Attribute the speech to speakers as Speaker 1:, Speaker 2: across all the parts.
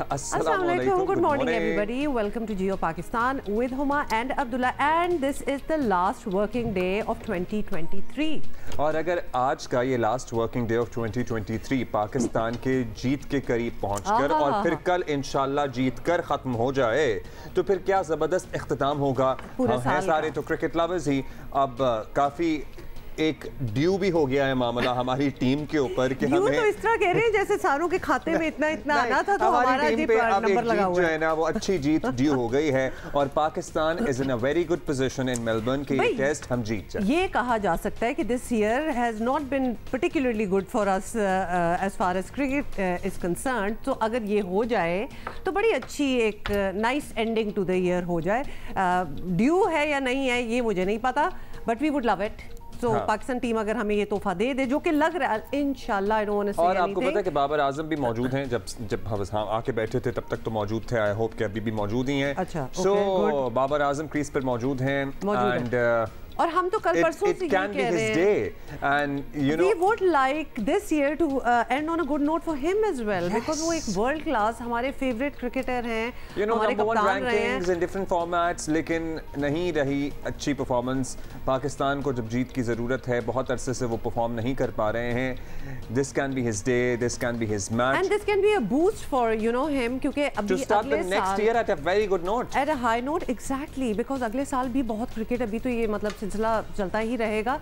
Speaker 1: Assalamualaikum. Good morning, everybody. Welcome to Jio Pakistan with Huma and Abdullah. And this is the last working day of 2023.
Speaker 2: और अगर आज का ये last working day of 2023 Pakistan के जीत के करीब पहुंचकर और फिर कल इंशाल्लाह जीत कर ख़त्म हो जाए तो फिर क्या ज़बरदस्त इख्तिताम होगा। हम हैं सारे तो क्रिकेट लवर्स ही। अब काफ़ी एक ड्यू भी हो गया है मामला हमारी टीम के ऊपर कि हमें
Speaker 1: तो इस तरह कह रहे हैं जैसे सारों के खाते में इतना आना था तो हमारी टीम पे अब एक जीत जो है ना वो अच्छी जीत ड्यू हो गई है और Pakistan is in a very good position in Melbourne के ये टेस्ट हम जीत जाए। ये कहा जा सकता है कि this year has not been particularly good for us as far as cricket is concerned. तो अगर ये हो जाए तो बड़ी अच्छी एक nice ending to the year हो जाए। ड्यू है या नहीं है ये मुझे नहीं पता, but we would love it. तो पाकिस्तान टीम अगर हमें ये तोहफा दे दे जो कि लग रहा है इंशाल्लाह। आई डोंट वांट टू से
Speaker 2: और आपको पता है कि बाबर आजम भी मौजूद हैं। जब हम आके बैठे थे तब तक तो मौजूद थे। आई होप कि अभी भी मौजूद ही हैं।
Speaker 1: अच्छा,
Speaker 2: सो बाबर आजम क्रीज पर मौजूद हैं एंड
Speaker 1: और हम तो कल परसों से ये कह रहे हैं
Speaker 2: and you know
Speaker 1: we would like this year to end on a good note for him as well, because वो एक वर्ल्ड क्लास हमारे फेवरेट क्रिकेटर हैं, हमारे कप्तान रहे हैं
Speaker 2: in different formats, लेकिन नहीं रही अच्छी परफॉर्मेंस। पाकिस्तान को जब जीत की ज़रूरत है बहुत अरसे से वो परफॉर्म नहीं कर पा रहे हैं। This can be his day, this can be his match
Speaker 1: and this can be a boost for him क्योंकि अभी
Speaker 2: to start the next year at a very good note,
Speaker 1: at a high note, exactly, because अगले साल भी बहुत cricket अभी तो ये मतलब सिलसिला चलता ही रहेगा।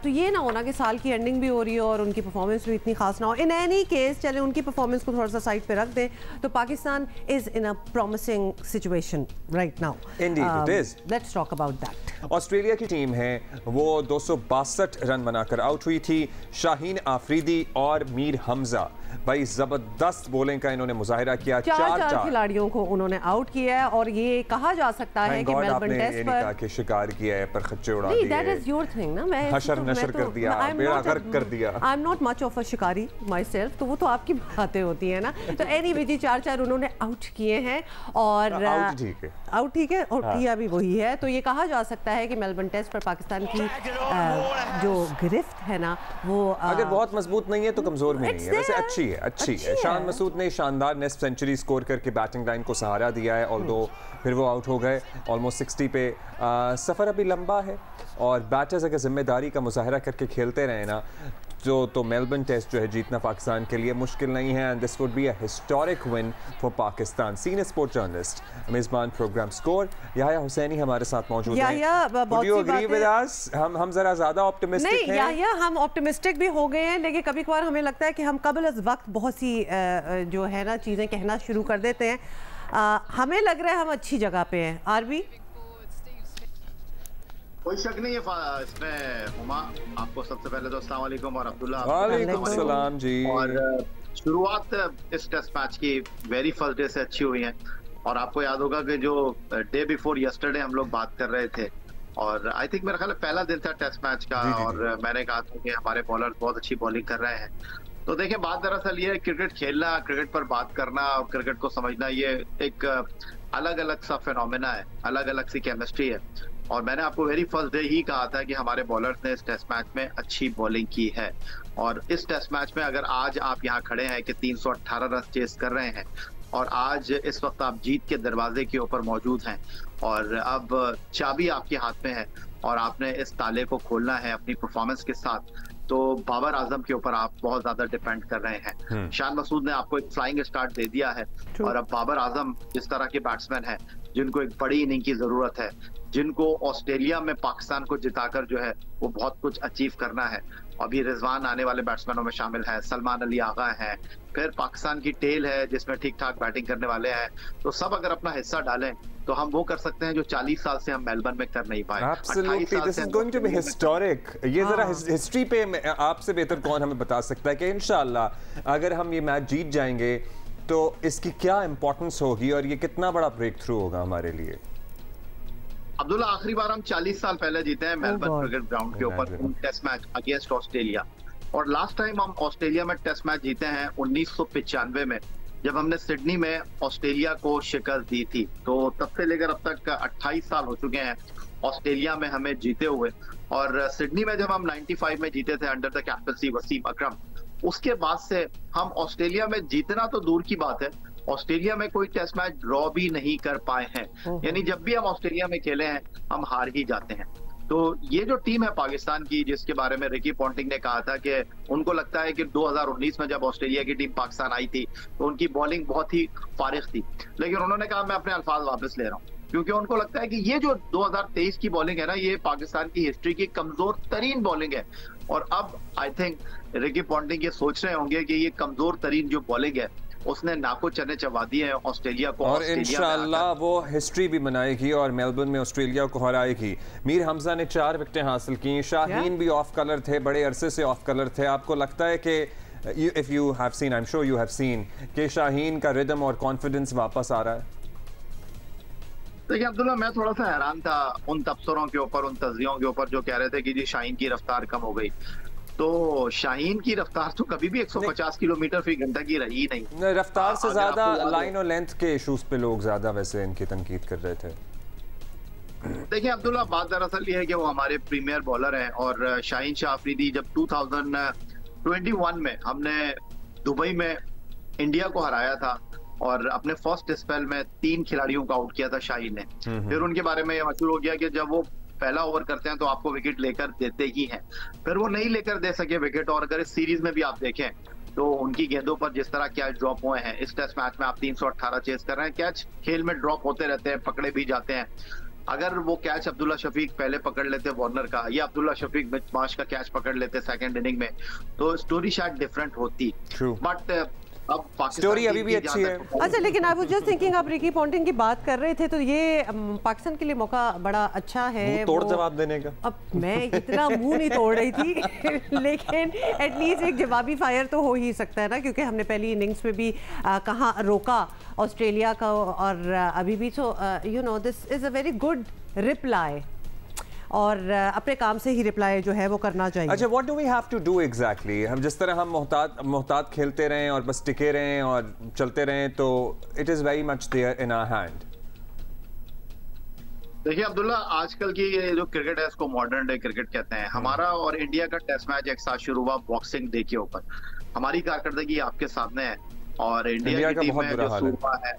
Speaker 1: तो ये ना होना कि साल की एंडिंग भी हो रही हो और उनकी परफॉर्मेंस भी इतनी खास ना हो। इन एनी केस चले उनकी परफॉर्मेंस को थोड़ा सा साइड पे रख दें तो Pakistan is in a promising situation right now.
Speaker 2: Indeed it is.
Speaker 1: Let's talk about that.
Speaker 2: Australia की टीम है वो 262 रन बनाकर आउट हुई थी। शाहीन आफरीदी और मीर हमजा भाई जबरदस्त बॉलिंग का इन्होंने मुजाहिरा किया। चार
Speaker 1: खिलाड़ियों को उन्होंने आउट किया है और ये कहा जा सकता है कि मेलबर्न टेस्ट पर
Speaker 2: के शिकार किया है पर खच्चे उड़ा दिए।
Speaker 1: That is your thing ना। मैं
Speaker 2: हशर नशर कर दिया, बेड़ा गर्क कर दिया।
Speaker 1: I'm not much of a शिकारी myself, तो वो तो आपकी बातें होती है ना। तो anyway जी चार उन्होंने आउट किए हैं और आउट ठीक है और किया भी वही है। तो ये कहा जा सकता है कि मेलबर्न टेस्ट पर पाकिस्तान की जो गिरफ्त है ना वो
Speaker 2: अगर बहुत मजबूत नहीं है तो कमजोर भी नहीं है, वैसे अच्छी है। शान मसूद ने शानदार नेस्ट सेंचुरी स्कोर करके बैटिंग लाइन को सहारा दिया है और फिर वो आउट हो गए ऑलमोस्ट 60 पे। सफ़र अभी लंबा है और बैटर्स अगर जिम्मेदारी का मुजाहरा करके खेलते रहे ना तो मेलबर्न टेस्ट जो है जीतना पाकिस्तान के लिए मुश्किल नहीं है। And this would be a historic win for Pakistan. Senior sport journalist मेजबान प्रोग्राम स्कोर याह्या हुसैनी हमारे साथ मौजूद हैं। Would you agree with us? हम जरा ज्यादा ऑप्टिमिस्टिक हैं।
Speaker 1: याह्या हम ऑप्टिमिस्टिक भी हो गए हैं लेकिन कभी कभार हमें लगता है कि हम कबल अज़ वक्त बहुत सी जो है ना चीज़ें कहना शुरू कर देते हैं। हमें लग रहा है हम अच्छी जगह पे हैं। आरबी
Speaker 3: कोई शक नहीं है इसमें। हुमा आपको सबसे पहले तो अस्सलाम वालेकुम और अब्दुल्ला
Speaker 2: वालेकुम सलाम जी।
Speaker 3: और शुरुआत इस टेस्ट मैच की वेरी फर्स्ट डे से अच्छी हुई है और आपको याद होगा कि जो डे बिफोर यस्टरडे हम लोग बात कर रहे थे और आई थिंक मेरा ख्याल है पहला दिन था टेस्ट मैच का और मैंने कहा था कि हमारे बॉलर बहुत अच्छी बॉलिंग कर रहे हैं। तो देखिए बात दरअसल ये क्रिकेट खेलना, क्रिकेट पर बात करना और क्रिकेट को समझना ये एक अलग अलग सा फिनोमेना है, अलग अलग सी केमिस्ट्री है। और मैंने आपको वेरी फर्स्ट डे ही कहा था कि हमारे बॉलर्स ने इस टेस्ट मैच में अच्छी बॉलिंग की है और इस टेस्ट मैच में अगर आज आप यहाँ खड़े हैं कि 318 रन चेस कर रहे हैं और आज इस वक्त आप जीत के दरवाजे के ऊपर मौजूद हैं और अब चाबी आपके हाथ में है और आपने इस ताले को खोलना है अपनी परफॉर्मेंस के साथ, तो बाबर आजम के ऊपर आप बहुत ज्यादा डिपेंड कर रहे हैं। शान मसूद ने आपको एक फ्लाइंग स्टार्ट दे दिया है और अब बाबर आजम जिस तरह के बैट्समैन हैं जिनको एक बड़ी इनिंग की जरूरत है, जिनको ऑस्ट्रेलिया में पाकिस्तान को जिताकर जो है वो बहुत कुछ अचीव करना है। अभी रिजवान आने वाले बैट्समैनों में शामिल है, सलमान अली आगा हैं, फिर पाकिस्तान की टेल है जिसमें ठीक ठाक बैटिंग करने वाले हैं। तो सब अगर अपना हिस्सा डालें तो हम वो कर सकते हैं जो 40 साल से हम मेलबर्न में कर नहीं पाए।
Speaker 2: Absolutely, this is going to be historic. ये जरा हिस्ट्री पे आपसे बेहतर कौन हमें बता सकता है कि इंशाल्लाह अगर हम ये मैच जीत जाएंगे तो इसकी क्या इंपॉर्टेंस होगी और ये कितना बड़ा ब्रेक थ्रू होगा हमारे लिए।
Speaker 3: अब्दुल्ला आखिरी बार हम 40 साल पहले जीते हैं मेलबर्न क्रिकेट ग्राउंड के ऊपर टेस्ट मैच अगेंस्ट ऑस्ट्रेलिया और लास्ट टाइम हम ऑस्ट्रेलिया में टेस्ट मैच जीते हैं 1995 में जब हमने सिडनी में ऑस्ट्रेलिया को शिकस्त दी थी। तो तब से लेकर अब तक 28 साल हो चुके हैं ऑस्ट्रेलिया में हमें जीते हुए और सिडनी में जब हम 95 में जीते थे अंडर द कैप्टनसी वसीम अकरम, उसके बाद से हम ऑस्ट्रेलिया में जीतना तो दूर की बात है ऑस्ट्रेलिया में कोई टेस्ट मैच ड्रॉ भी नहीं कर पाए हैं, यानी जब भी हम ऑस्ट्रेलिया में खेले हैं हम हार ही जाते हैं। तो ये जो टीम है पाकिस्तान की, जिसके बारे में रिकी पॉन्टिंग ने कहा था कि उनको लगता है कि 2019 में जब ऑस्ट्रेलिया की टीम पाकिस्तान आई थी तो उनकी बॉलिंग बहुत ही फारिग थी, लेकिन उन्होंने कहा मैं अपने अल्फाज वापस ले रहा हूँ, क्योंकि उनको लगता है कि ये जो 2023 की बॉलिंग है ना, ये पाकिस्तान की हिस्ट्री की कमजोर तरीन बॉलिंग है। और अब आई थिंक रिकी पॉन्टिंग ये सोच रहे होंगे कि ये कमजोर तरीन जो बॉलिंग है उसने नाको चने चबा दिए हैं ऑस्ट्रेलिया को,
Speaker 2: और इंशाल्लाह वो हिस्ट्री भी बनाएगी और मेलबर्न में ऑस्ट्रेलिया को हराएगी। मीर हमजा ने 4 विकेटें हासिल की, शाहीन भी ऑफ कलर थे, बड़े अरसे से ऑफ कलर थे। आपको लगता है कि if you have seen, I am sure you have seen, कि शाहीन का रिदम और कॉन्फिडेंस वापस आ रहा है?
Speaker 3: देखिए अब्दुल्ला, मैं थोड़ा सा हैरान था उन तबसरों के ऊपर, उन तज्जियों के ऊपर जो कह रहे थे कि जी शाहीन की रफ्तार कम हो गई। तो शाहीन की रफ्तार तो कभी भी 150 किलोमीटर फी घंटा की रही नहीं।
Speaker 2: रफ्तार से ज्यादा लाइन और लेंथ के इश्यूज पे लोग ज्यादा वैसे इनकी तनकीद कर रहे थे।
Speaker 3: देखिए अब्दुल्ला, बात दरअसल ये है कि वो हमारे प्रीमियर बॉलर हैं, और शाहीन शाह अफरीदी जब 2021 में हमने दुबई में इंडिया को हराया था और अपने फर्स्ट स्पेल में 3 खिलाड़ियों को आउट किया था शाहीन ने। फिर उनके बारे में ये मशहूर हो गया कि जब वो पहला ओवर करते हैं तो आपको विकेट लेकर देते ही हैं, फिर वो नहीं लेकर दे सके विकेट। और अगर इस सीरीज में भी आप देखें तो उनकी गेंदों पर जिस तरह कैच ड्रॉप हुए हैं, इस टेस्ट मैच में आप 318 चेस कर रहे हैं, कैच खेल में ड्रॉप होते रहते हैं, पकड़े भी जाते हैं। अगर वो कैच अब्दुल्ला शफीक पहले पकड़ लेते वार्नर का, या अब्दुल्ला शफीक मिचमाश का कैच पकड़ लेते सेकंड इनिंग में, तो स्टोरी शायद डिफरेंट होती। बट अब
Speaker 2: स्टोरी अभी भी अच्छी है।
Speaker 1: अच्छा, लेकिन आई वाज जस्ट थिंकिंग, आप रिकी पॉन्टिंग की बात कर रहे थे तो ये पाकिस्तान के लिए मौका बड़ा अच्छा है
Speaker 2: तोड़ जवाब देने का।
Speaker 1: अब मैं इतना मुंह नहीं तोड़ रही थी लेकिन एटलीस्ट एक जवाबी फायर तो हो ही सकता है ना, क्योंकि हमने पहली इनिंग्स में भी कहाँ रोका ऑस्ट्रेलिया का, और अभी भी तो you know this is a very good reply, और अपने काम से ही रिप्लाई जो है वो करना चाहिए।
Speaker 2: अच्छा, what do we have to do exactly? हम जिस तरह हम मोहतात खेलते रहें और बस टिके रहें और चलते रहें, तो it is very much there in our hand.
Speaker 3: देखिए अब्दुल्ला, आजकल की ये जो क्रिकेट है इसको मॉडर्न डे क्रिकेट कहते हैं। हमारा और इंडिया का टेस्ट मैच एक साथ शुरू हुआ बॉक्सिंग डे के ऊपर। हमारी कारकर्दगी आपके सामने है, और इंडिया की टीम में जो सूरमा है,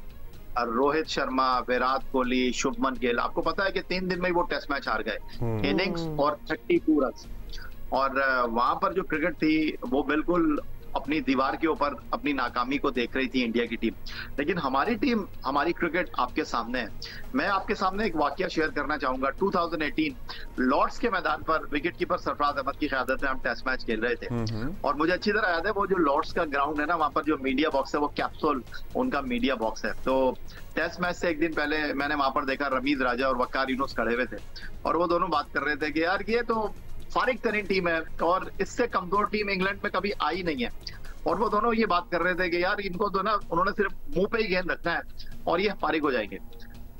Speaker 3: रोहित शर्मा, विराट कोहली, शुभमन गिल, आपको पता है कि 3 दिन में ही वो टेस्ट मैच हार गए, इनिंग्स और 32 रन। और वहां पर जो क्रिकेट थी वो बिल्कुल अपनी दीवार के ऊपर अपनी नाकामी को देख रही थी इंडिया की टीम। लेकिन हमारी टीम, हमारी क्रिकेट आपके सामने है। मैं आपके सामने एक वाकया शेयर करना चाहूंगा। 2018 लॉर्ड्स के मैदान पर विकेट कीपर सरफराज अहमद की क़यादत में हम टेस्ट मैच खेल रहे थे, और मुझे अच्छी तरह याद है वो जो लॉर्ड्स का ग्राउंड है ना, वहां पर जो मीडिया बॉक्स है वो कैप्सूल उनका मीडिया बॉक्स है। तो टेस्ट मैच से एक दिन पहले मैंने वहां पर देखा रमीज राजा और वकार यूनुस खड़े हुए थे, और वो दोनों बात कर रहे थे कि यार ये तो फारिग तरीन टीम है और इससे कमजोर टीम इंग्लैंड में कभी आई नहीं है। और वो दोनों ये बात कर रहे थे कि यार इनको तो ना, उन्होंने सिर्फ मुंह पे ही गेंद रखना है और ये फारिग हो जाएंगे।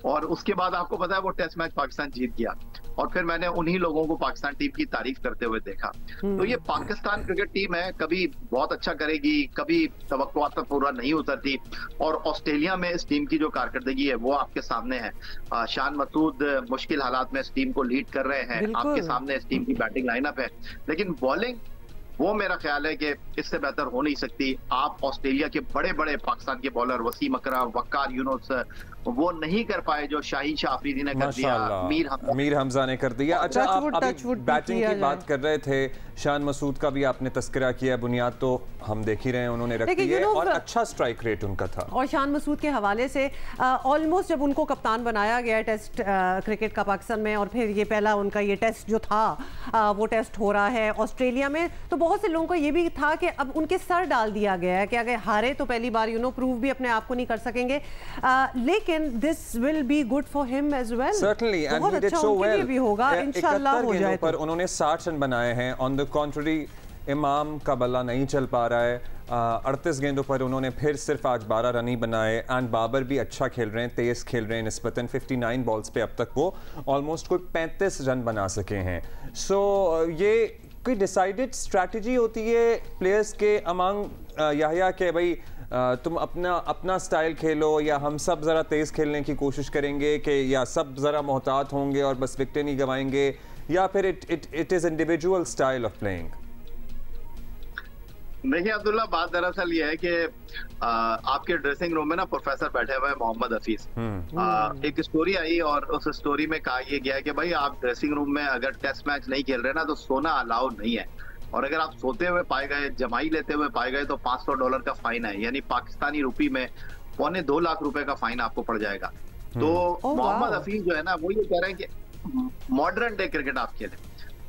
Speaker 3: और उसके बाद आपको पता है वो टेस्ट मैच पाकिस्तान जीत गया, और फिर मैंने उन्हीं लोगों को पाकिस्तान टीम की तारीफ करते हुए देखा। तो ये पाकिस्तान क्रिकेट टीम है, कभी बहुत अच्छा करेगी, कभी तवक्कुआत पर पूरा नहीं उतरती। और ऑस्ट्रेलिया में इस टीम की जो कारकर्दगी है वो आपके सामने है। शान मसूद मुश्किल हालात में इस टीम को लीड कर रहे हैं, आपके सामने इस टीम की बैटिंग लाइनअप है, लेकिन बॉलिंग वो मेरा ख्याल है कि इससे बेहतर हो नहीं सकती। आप ऑस्ट्रेलिया के बड़े बड़े पाकिस्तान के बॉलर वसीम अकरम, वकार यूनुस, वो नहीं कर पाए जो शाहीन शाह अफरीदी ने कर दिया,
Speaker 2: मीर हमजा ने कर दिया। अच्छा, आप अभी बैटिंग की बात कर रहे थे, शान मसूद का भी आपने तस्करा किया, बुनियाद तो हम देख ही रहे हैं उन्होंने रखी है, और अच्छा स्ट्राइक रेट उनका था।
Speaker 1: और शान मसूद के हवाले से ऑलमोस्ट जब उनको कप्तान बनाया गया टेस्ट क्रिकेट का पाकिस्तान में, और फिर ये पहला उनका ये टेस्ट जो था वो टेस्ट हो रहा है ऑस्ट्रेलिया में, तो बहुत से लोगों को ये भी था कि अब उनके सर डाल दिया गया है कि अगर हारे तो पहली बार प्रूव भी अपने आप को नहीं कर सकेंगे, लेकिन this will be good for him as well.
Speaker 2: Certainly, and he did so well.
Speaker 1: भी होगा, इंशाल्लाह हो जाए।
Speaker 2: पर उन्होंने 60 रन बनाए हैं। On the contrary, इमाम का बल्ला नहीं चल पा रहा है। 38 गेंदों पर उन्होंने फिर सिर्फ आज 12 रन ही बनाए, एंड बाबर भी अच्छा खेल रहे हैं, तेज खेल रहे हैं निस्बतन। 59 बॉल्स पे अब तक वो ऑलमोस्ट कोई 35 रन बना सके हैं। सो ये कोई डिसाइडेड स्ट्रैटेजी होती है प्लेयर्स के अमंग याहिया के भाई तुम अपना स्टाइल खेलो, या हम सब ज़रा तेज़ खेलने की कोशिश करेंगे, कि या सब ज़रा मोहतात होंगे और बस विकेटें नहीं गवाएंगे, या फिर it is individual style of playing?
Speaker 3: देखिए अब्दुल्ला, बात दरअसल ये है कि आपके ड्रेसिंग रूम में ना प्रोफेसर बैठे हुए हैं मोहम्मद हफीज। एक स्टोरी आई और उस स्टोरी में कहा यह गया कि भाई आप ड्रेसिंग रूम में अगर टेस्ट मैच नहीं खेल रहे ना तो सोना अलाउड नहीं है, और अगर आप सोते हुए पाए गए, जमाई लेते हुए पाए गए तो $500 का फाइन है, यानी पाकिस्तानी रुपी में $2.25 लाख का फाइन आपको पड़ जाएगा। तो मोहम्मद हफीज जो है ना वो ये कह रहे हैं कि मॉडर्न डे क्रिकेट आप खेलें।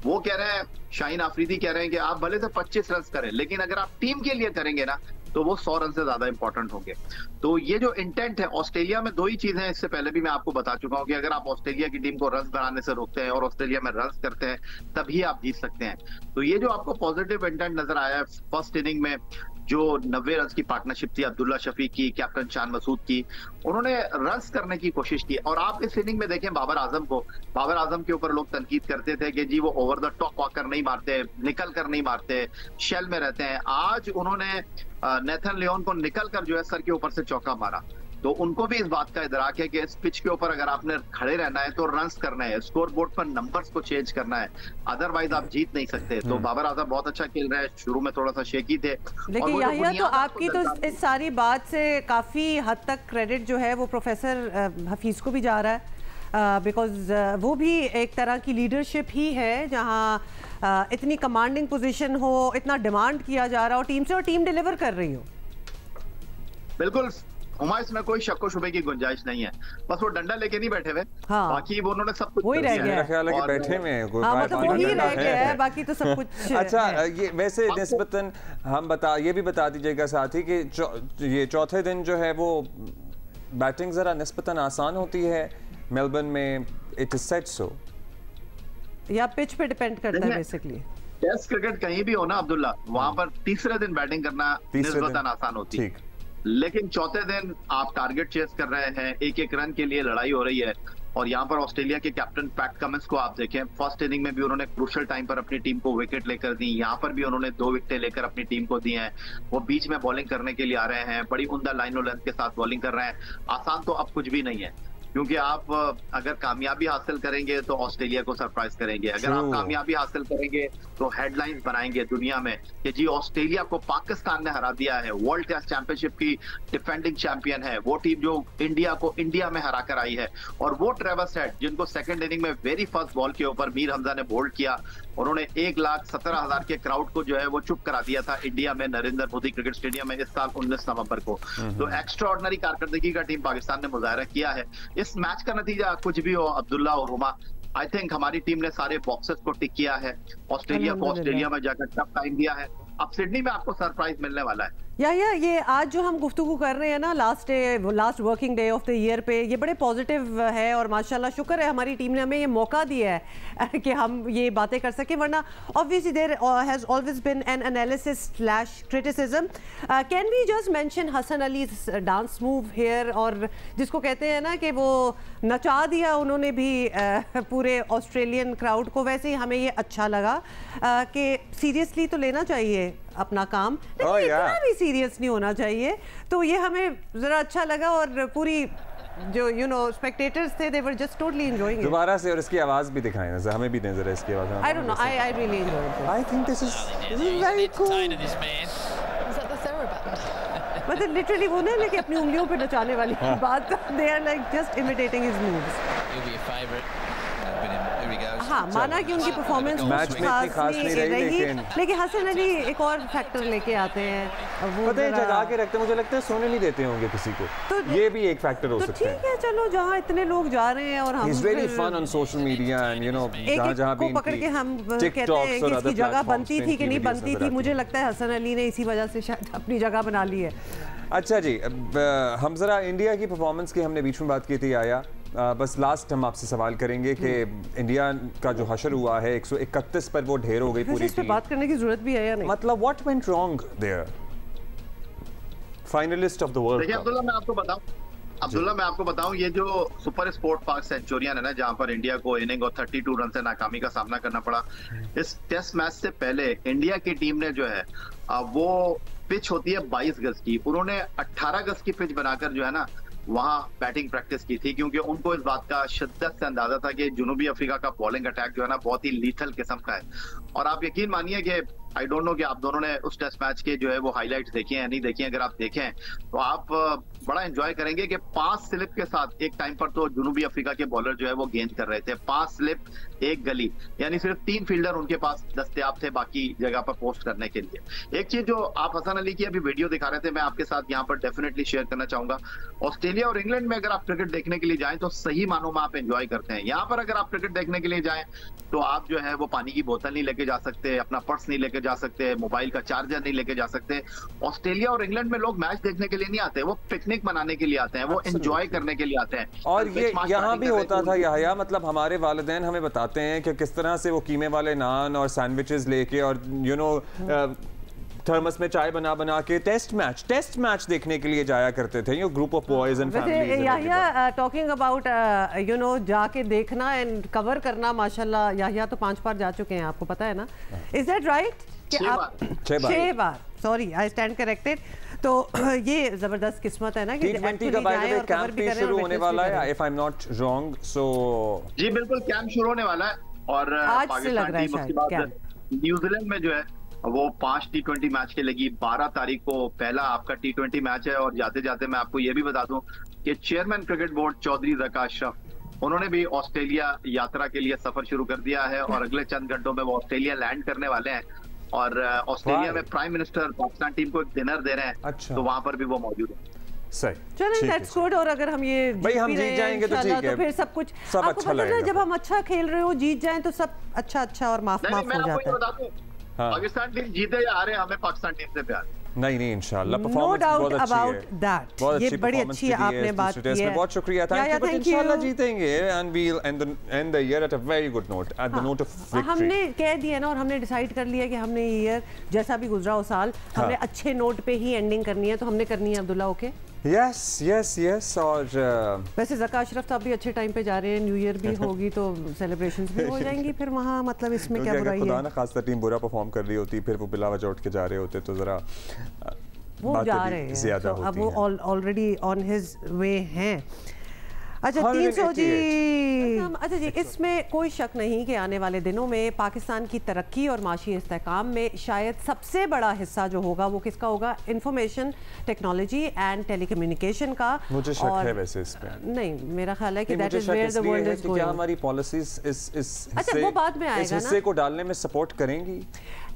Speaker 3: वो कह रहे हैं, शाहीन आफरीदी कह रहे हैं कि आप भले से 25 रन करें, लेकिन अगर आप टीम के लिए करेंगे ना तो वो 100 रन से ज्यादा इंपॉर्टेंट होंगे। तो ये जो इंटेंट है, ऑस्ट्रेलिया में दो ही चीजें हैं, इससे पहले भी मैं आपको बता चुका हूं कि अगर आप ऑस्ट्रेलिया की टीम को रन बनाने से रोकते हैं और ऑस्ट्रेलिया में रन करते हैं तभी आप जीत सकते हैं। तो ये जो आपको पॉजिटिव इंटेंट नजर आया है फर्स्ट इनिंग में, जो 90 रन की पार्टनरशिप थी अब्दुल्ला शफीक की, कैप्टन शान मसूद की, उन्होंने रन्स करने की कोशिश की। और आप इस इनिंग में देखें बाबर आजम को, बाबर आजम के ऊपर लोग तनकीद करते थे कि जी वो ओवर द टॉप आकर नहीं मारते, निकल कर नहीं मारते, शेल में रहते हैं। आज उन्होंने नेथन लियोन को निकल कर जो है सर के ऊपर से चौका मारा। तो उनको भी इस बात का इदराक है कि इस पिच के ऊपर अगर आपने खड़े रहना है तो रन्स करना है, स्कोर बोर्ड पर नंबर्स को चेंज करना है, अदरवाइज आप जीत नहीं सकते। तो बाबर आजम बहुत अच्छा खेल रहे हैं, शुरू में थोड़ा सा शेकी थे।
Speaker 1: लेकिन याहिया तो आपकी तो इस सारी बात से काफी हद तक क्रेडिट जो है वो प्रोफेसर हफीज को भी जा रहा है, बिकॉज वो भी एक तरह की लीडरशिप ही है जहां इतनी कमांडिंग पोजीशन हो, इतना डिमांड किया जा रहा हो टीम से और टीम डिलीवर कर रही हो।
Speaker 3: बिल्कुल हुमा, इसमें कोई शक शुबे की गुंजाइश नहीं है, बस वो डंडा लेके नहीं बैठे हुए। हाँ। बाकी वो उन्होंने सब कुछ
Speaker 1: वही रह गया है।
Speaker 2: ख्याल है कि बैठे में है,
Speaker 1: हाँ, मतलब वही रह गया है, बाकी तो सब कुछ
Speaker 2: अच्छा ये वैसे निस्बतन हम ये भी बता दीजिएगा साथ ही कि ये चौथे दिन जो है वो बैटिंग जरा निस्बतन आसान होती है मेलबर्न में, इट इज सेट सो,
Speaker 1: या पिच पे डिपेंड करता है बेसिकली।
Speaker 3: टेस्ट क्रिकेट कहीं भी हो ना अब्दुल्ला, वहां पर तीसरे दिन बैटिंग करना निस्बतन आसान होती है, लेकिन चौथे दिन आप टारगेट चेस कर रहे हैं, एक एक रन के लिए लड़ाई हो रही है। और यहाँ पर ऑस्ट्रेलिया के कैप्टन पैट कमिंस को आप देखें, फर्स्ट इनिंग में भी उन्होंने क्रूशियल टाइम पर अपनी टीम को विकेट लेकर दी, यहाँ पर भी उन्होंने 2 विकेटें लेकर अपनी टीम को दी हैं। वो बीच में बॉलिंग करने के लिए आ रहे हैं, बड़ी उम्दा लाइन और लेंथ के साथ बॉलिंग कर रहे हैं। आसान तो अब कुछ भी नहीं है, क्योंकि आप अगर कामयाबी हासिल करेंगे तो ऑस्ट्रेलिया को सरप्राइज करेंगे, अगर आप कामयाबी हासिल करेंगे तो हेडलाइंस बनाएंगे दुनिया में कि जी ऑस्ट्रेलिया को पाकिस्तान ने हरा दिया है, वर्ल्ड टेस्ट चैंपियनशिप की डिफेंडिंग चैंपियन है वो टीम जो इंडिया को इंडिया में हरा कर आई है। और वो ट्रेविस हेड जिनको सेकंड इनिंग में वेरी फर्स्ट बॉल के ऊपर मीर हमजा ने बोल्ड किया, उन्होंने 1,17,000 के क्राउड को जो है वो चुप करा दिया था इंडिया में नरेंद्र मोदी क्रिकेट स्टेडियम में इस साल 19 नवंबर को। तो एक्स्ट्रा ऑर्डिनरी कारकर्दगी का टीम पाकिस्तान ने मुजाहरा किया है। इस मैच का नतीजा कुछ भी हो अब्दुल्ला और हुमा, आई थिंक हमारी टीम ने सारे बॉक्सेस को टिक किया है, ऑस्ट्रेलिया को ऑस्ट्रेलिया में जाकर टफ टाइम दिया है। अब सिडनी में आपको सरप्राइज मिलने वाला है।
Speaker 1: या ये आज जो हम गुफ्तगू कर रहे हैं ना last working day of the year पे, ये बड़े पॉजिटिव है और माशाल्लाह शुक्र है हमारी टीम ने हमें ये मौका दिया है कि हम ये बातें कर सकें, वरना obviously there has always been an analysis criticism. Can we just mention Hasan Ali's dance move here, और जिसको कहते हैं ना कि वो नचा दिया उन्होंने भी पूरे ऑस्ट्रेलियन क्राउड को। वैसे ही हमें ये अच्छा लगा कि सीरियसली तो लेना चाहिए अपना काम, लेकिन इतना भी सीरियस नहीं होना चाहिए। तो ये हमें जरा अच्छा लगा और पूरी जो स्पेक्टेटर्स थे, they were just totally enjoying it.
Speaker 2: दोबारा से और इसकी आवाज भी दिखाएं ना, हमें भी नजर है इसकी आवाज।
Speaker 1: I don't know, I really enjoyed it.
Speaker 2: I think this is very cool.
Speaker 1: मतलब लिटरली वो ना लेके अपनी उंगलियों पे नचाने वाली बात, they are like just imitating his moves. हाँ, माना कि उनकी परफॉर्मेंस खास नहीं रही, लेकिन हसन अली एक और फैक्टर लेके आते हैं, वो
Speaker 2: पता है जगा के रखते हैं, मुझे लगता है सोने नहीं देते होंगे किसी को, तो ये भी एक फैक्टर हो सकता है।
Speaker 1: ठीक है, चलो जहाँ इतने लोग जा रहे हैं और हम
Speaker 2: He's really fun on social media and जहाँ भी
Speaker 1: पकड़ के हम कहते हैं कि इसकी जगह बनती थी कि नहीं बनती थी, मुझे लगता है हसन अली ने इसी वजह से शायद अपनी जगह बना ली है।
Speaker 2: अच्छा जी, हम जरा इंडिया की परफॉर्मेंस की हमने बीच में बात की थी आया, बस लास्ट हम आपसे सवाल करेंगे कि इंडिया का जो हशर हुआ है 131 पर वो ढेर हो गई पूरी टीम,
Speaker 1: बात करने की जरूरत भी है या नहीं?
Speaker 2: मतलब what went wrong there? Finalist of the world.
Speaker 3: देखिए अब्दुल्ला, मैं आपको बताऊं ये जो सुपर स्पोर्ट पार्क सेंचुरियन है ना, जहां पर इंडिया को इनिंग और 32 रन से नाकामी का सामना करना पड़ा, इस टेस्ट मैच से पहले इंडिया की टीम ने जो है वो पिच होती है 22 गज की, उन्होंने 18 गज की पिच बनाकर जो है ना वहां बैटिंग प्रैक्टिस की थी, क्योंकि उनको इस बात का शिद्दत से अंदाजा था कि जनूबी अफ्रीका का बॉलिंग अटैक जो है ना बहुत ही लीथल किस्म का है। और आप यकीन मानिए कि आई डोंट नो कि आप दोनों ने उस टेस्ट मैच के जो है वो हाईलाइट्स देखे हैं नहीं देखे हैं। अगर आप देखें तो आप बड़ा एंजॉय करेंगे कि 5 स्लिप के साथ एक टाइम पर तो जनूबी अफ्रीका के बॉलर जो है वो गेंद कर रहे थे, 5 स्लिप 1 गली, यानी सिर्फ 3 फील्डर उनके पास दस्तयाब थे बाकी जगह पर पोस्ट करने के लिए। एक चीज जो आप हसन अली की अभी वीडियो दिखा रहे थे, मैं आपके साथ यहाँ पर डेफिनेटली शेयर करना चाहूंगा। ऑस्ट्रेलिया और इंग्लैंड में अगर आप क्रिकेट देखने के लिए जाएं तो सही मानों में आप एंजॉय करते हैं। यहाँ पर अगर आप क्रिकेट देखने के लिए जाएं तो आप जो है वो पानी की बोतल नहीं लेके जा सकते, अपना पर्स नहीं लेके जा सकते, मोबाइल का चार्जर नहीं लेके जा सकते। ऑस्ट्रेलिया और इंग्लैंड में लोग मैच देखने के लिए नहीं आते, वो पिकनिक मनाने के लिए आते हैं, वो एंजॉय करने के लिए आते हैं।
Speaker 2: और ये यहाँ भी होता था याहिया, मतलब हमारे वालिदैन हमें बताते हैं कि किस तरह से वो कीमे वाले नान और सैंडविचेस लेके और थर्मस में चाय बना बना के टेस्ट मैच देखने के लिए जाया करते थे, yo group of boys and families.
Speaker 1: याहिया टॉकिंग अबाउट जाके देखना एंड कवर करना, माशाल्लाह याहिया तो 5 बार जा चुके हैं, आपको पता है ना? Is that right? 6 bar, sorry I stand corrected. तो ये जबरदस्त किस्मत है ना कि
Speaker 2: T20 का बाय द वे कैंप भी शुरू होने वाला है, if I am not wrong. So
Speaker 3: जी बिल्कुल, कैंप शुरू होने वाला है और पाकिस्तान टीम उसके बाद न्यूजीलैंड में जो है वो 5 T20 मैच खेलेगी। 12 तारीख को पहला आपका T20 मैच है। और जाते जाते मैं आपको ये भी बता दूं कि chairman cricket board Chaudhry Zaka Ashraf, उन्होंने भी ऑस्ट्रेलिया यात्रा के लिए सफर शुरू कर दिया है और अगले चंद घंटों में वो ऑस्ट्रेलिया लैंड करने वाले हैं और ऑस्ट्रेलिया में प्राइम मिनिस्टर पाकिस्तान टीम को एक डिनर दे रहे हैं। अच्छा। तो वहां पर भी वो मौजूद है।
Speaker 1: चलें, दैट्स गुड। और अगर हम ये
Speaker 2: भाई हम जीत जाएंगे तो ठीक है,
Speaker 1: तो फिर सब कुछ आपको पता है, जब हम अच्छा खेल रहे हो जीत जाएं तो सब अच्छा और माफ हो जाता है।
Speaker 3: पाकिस्तान टीम जीते या हारे, हमें पाकिस्तान टीम से प्यार
Speaker 2: नहीं इंशाल्लाह। परफॉर्मेंस बहुत अच्छी है,
Speaker 1: ये बड़ी अच्छी आपने बात की है,
Speaker 2: बहुत शुक्रिया, थैंक यू। इंशाल्लाह जीतेंगे and we will end the year at a very good note, at the note of victory.
Speaker 1: हमने कह दिया ना और हमने डिसाइड कर लिया कि हमने ये ईयर जैसा भी गुजरा हो साल, हमने अच्छे नोट पे ही एंडिंग करनी है, तो हमने करनी है। अब्दुल्ला ओके?
Speaker 2: यस। और
Speaker 1: वैसे ज़का अशरफ साहब भी अच्छे टाइम पे जा रहे हैं, न्यू ईयर भी होगी तो सेलिब्रेशंस भी हो जाएंगी फिर वहाँ, मतलब इसमें क्या बुराई है?
Speaker 2: खुदा ना खासा टीम बुरा परफॉर्म कर रही होती, फिर वो बिला वजह उठ के जा रहे होते तो जरा
Speaker 1: वो जा रहे हैं, तो अब वो ऑलरेडी ऑन हिज वे हैं। अच्छा 300 जी। अच्छा जी, इसमें कोई शक नहीं कि आने वाले दिनों में पाकिस्तान की तरक्की और माशी इस्तेहकाम में शायद सबसे बड़ा हिस्सा जो होगा वो किसका होगा? इंफॉर्मेशन टेक्नोलॉजी एंड टेलीकम्युनिकेशन का।
Speaker 2: मुझे शक है वैसे इस पे।
Speaker 1: नहीं, मेरा ख्याल है कि that is where the world is going.
Speaker 2: क्या हमारी पॉलिसीज इस
Speaker 1: वो बाद में आएगा ना,
Speaker 2: हिस्से को डालने में सपोर्ट करेंगी?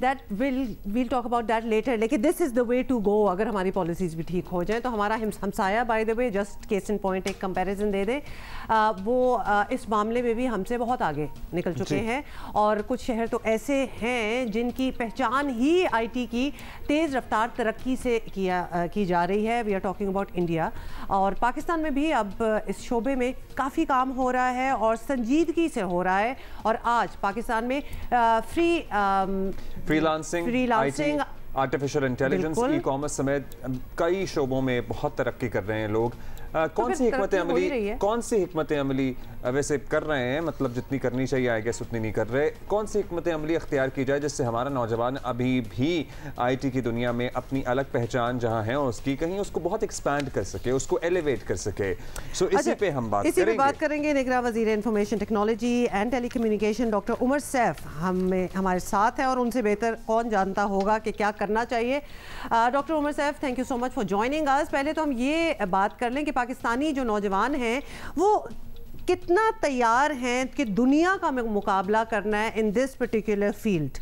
Speaker 1: That we'll talk about that later. लेकिन this is the way to go। अगर हमारी पॉलिसीज भी ठीक हो जाएं तो हमारा हमसाया, by the way just case in point एक कंपैरिजन दे दे, वो इस मामले में भी हमसे बहुत आगे निकल चुके हैं। और कुछ शहर तो ऐसे हैं जिनकी पहचान ही आईटी की तेज़ रफ्तार तरक्की से की जा रही है। We are talking about India. और पाकिस्तान में भी अब इस शोबे में काफ़ी काम हो रहा है और संजीदगी से हो रहा है। और आज पाकिस्तान में
Speaker 2: freelancing, artificial intelligence, e commerce समेत कई शोबों में बहुत तरक्की कर रहे हैं लोग। कौन सी हिकमत अमली वैसे कर रहे हैं, मतलब जितनी करनी चाहिए आई गेस उतनी नहीं कर रहे। कौन सी हिकमत अमली अख्तियार की जाए जिससे हमारा नौजवान अभी भी आईटी की दुनिया में अपनी अलग पहचान जहां है उसकी, कहीं उसको बहुत एक्सपैंड कर सके, उसको एलिवेट कर सके। सो इसी पे हम बात
Speaker 1: करेंगे। निगरान वज़ीर information technology and telecommunication doctor Umar Saif हमारे साथ है और उनसे बेहतर कौन जानता होगा कि क्या करना चाहिए। Doctor Umar Saif, thank you so much for joining us. पहले तो हम ये बात कर लें कि पाकिस्तानी जो नौजवान हैं वो कितना तैयार हैं कि दुनिया का मुकाबला करना है इन दिस पर्टिकुलर फील्ड?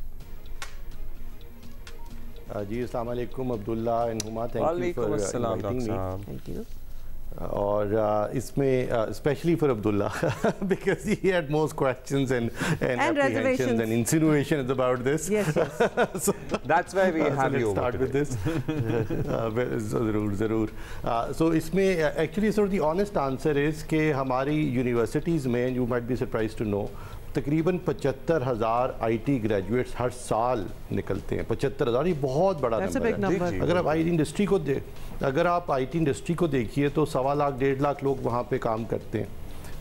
Speaker 4: जी अस्सलाम वालेकुम Abdullah and Huma, thank you for inviting me. Thank you. और इसमें specially for Abdullah because he had most questions and apprehensions and insinuations about this.
Speaker 1: Yes.
Speaker 2: So that's why we have you
Speaker 4: start with this. ज़रूर। So इसमें actually sort of the honest answer is कि हमारी universities में, you might be surprised to know, तकरीबन 75,000 IT graduates हर साल निकलते हैं। 75,000 ये बहुत बड़ा नंबर है। अगर आप IT इंडस्ट्री को देखिए तो 1.25 लाख 1.5 लाख लोग वहाँ पे काम करते हैं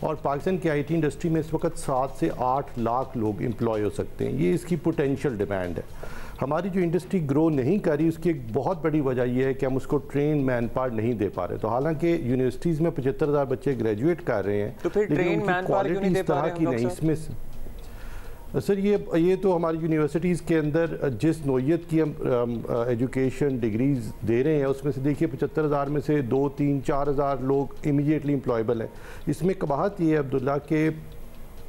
Speaker 4: और पाकिस्तान की IT इंडस्ट्री में इस वक्त 7 से 8 लाख लोग एम्प्लॉय हो सकते हैं। ये इसकी पोटेंशियल डिमांड है। हमारी जो इंडस्ट्री ग्रो नहीं कर रही उसकी एक बहुत बड़ी वजह यह है कि हम उसको ट्रेन मैन पावर नहीं दे पा रहे। तो हालांकि यूनिवर्सिटीज़ में 75,000 बच्चे ग्रेजुएट कर रहे हैं,
Speaker 2: तो फिर ट्रेन मैन पावर क्यों नहीं दे पा रहे?
Speaker 4: नहीं, इसमें सर ये तो हमारी यूनिवर्सिटीज़ के अंदर जिस नोयत की हम एजुकेशन डिग्रीज दे रहे हैं उसमें से देखिए 75,000 में से 2-3-4,000 लोग इमीडिएटली एम्प्लॉयबल हैं। इसमें कबाहत ये है अब्दुल्ला के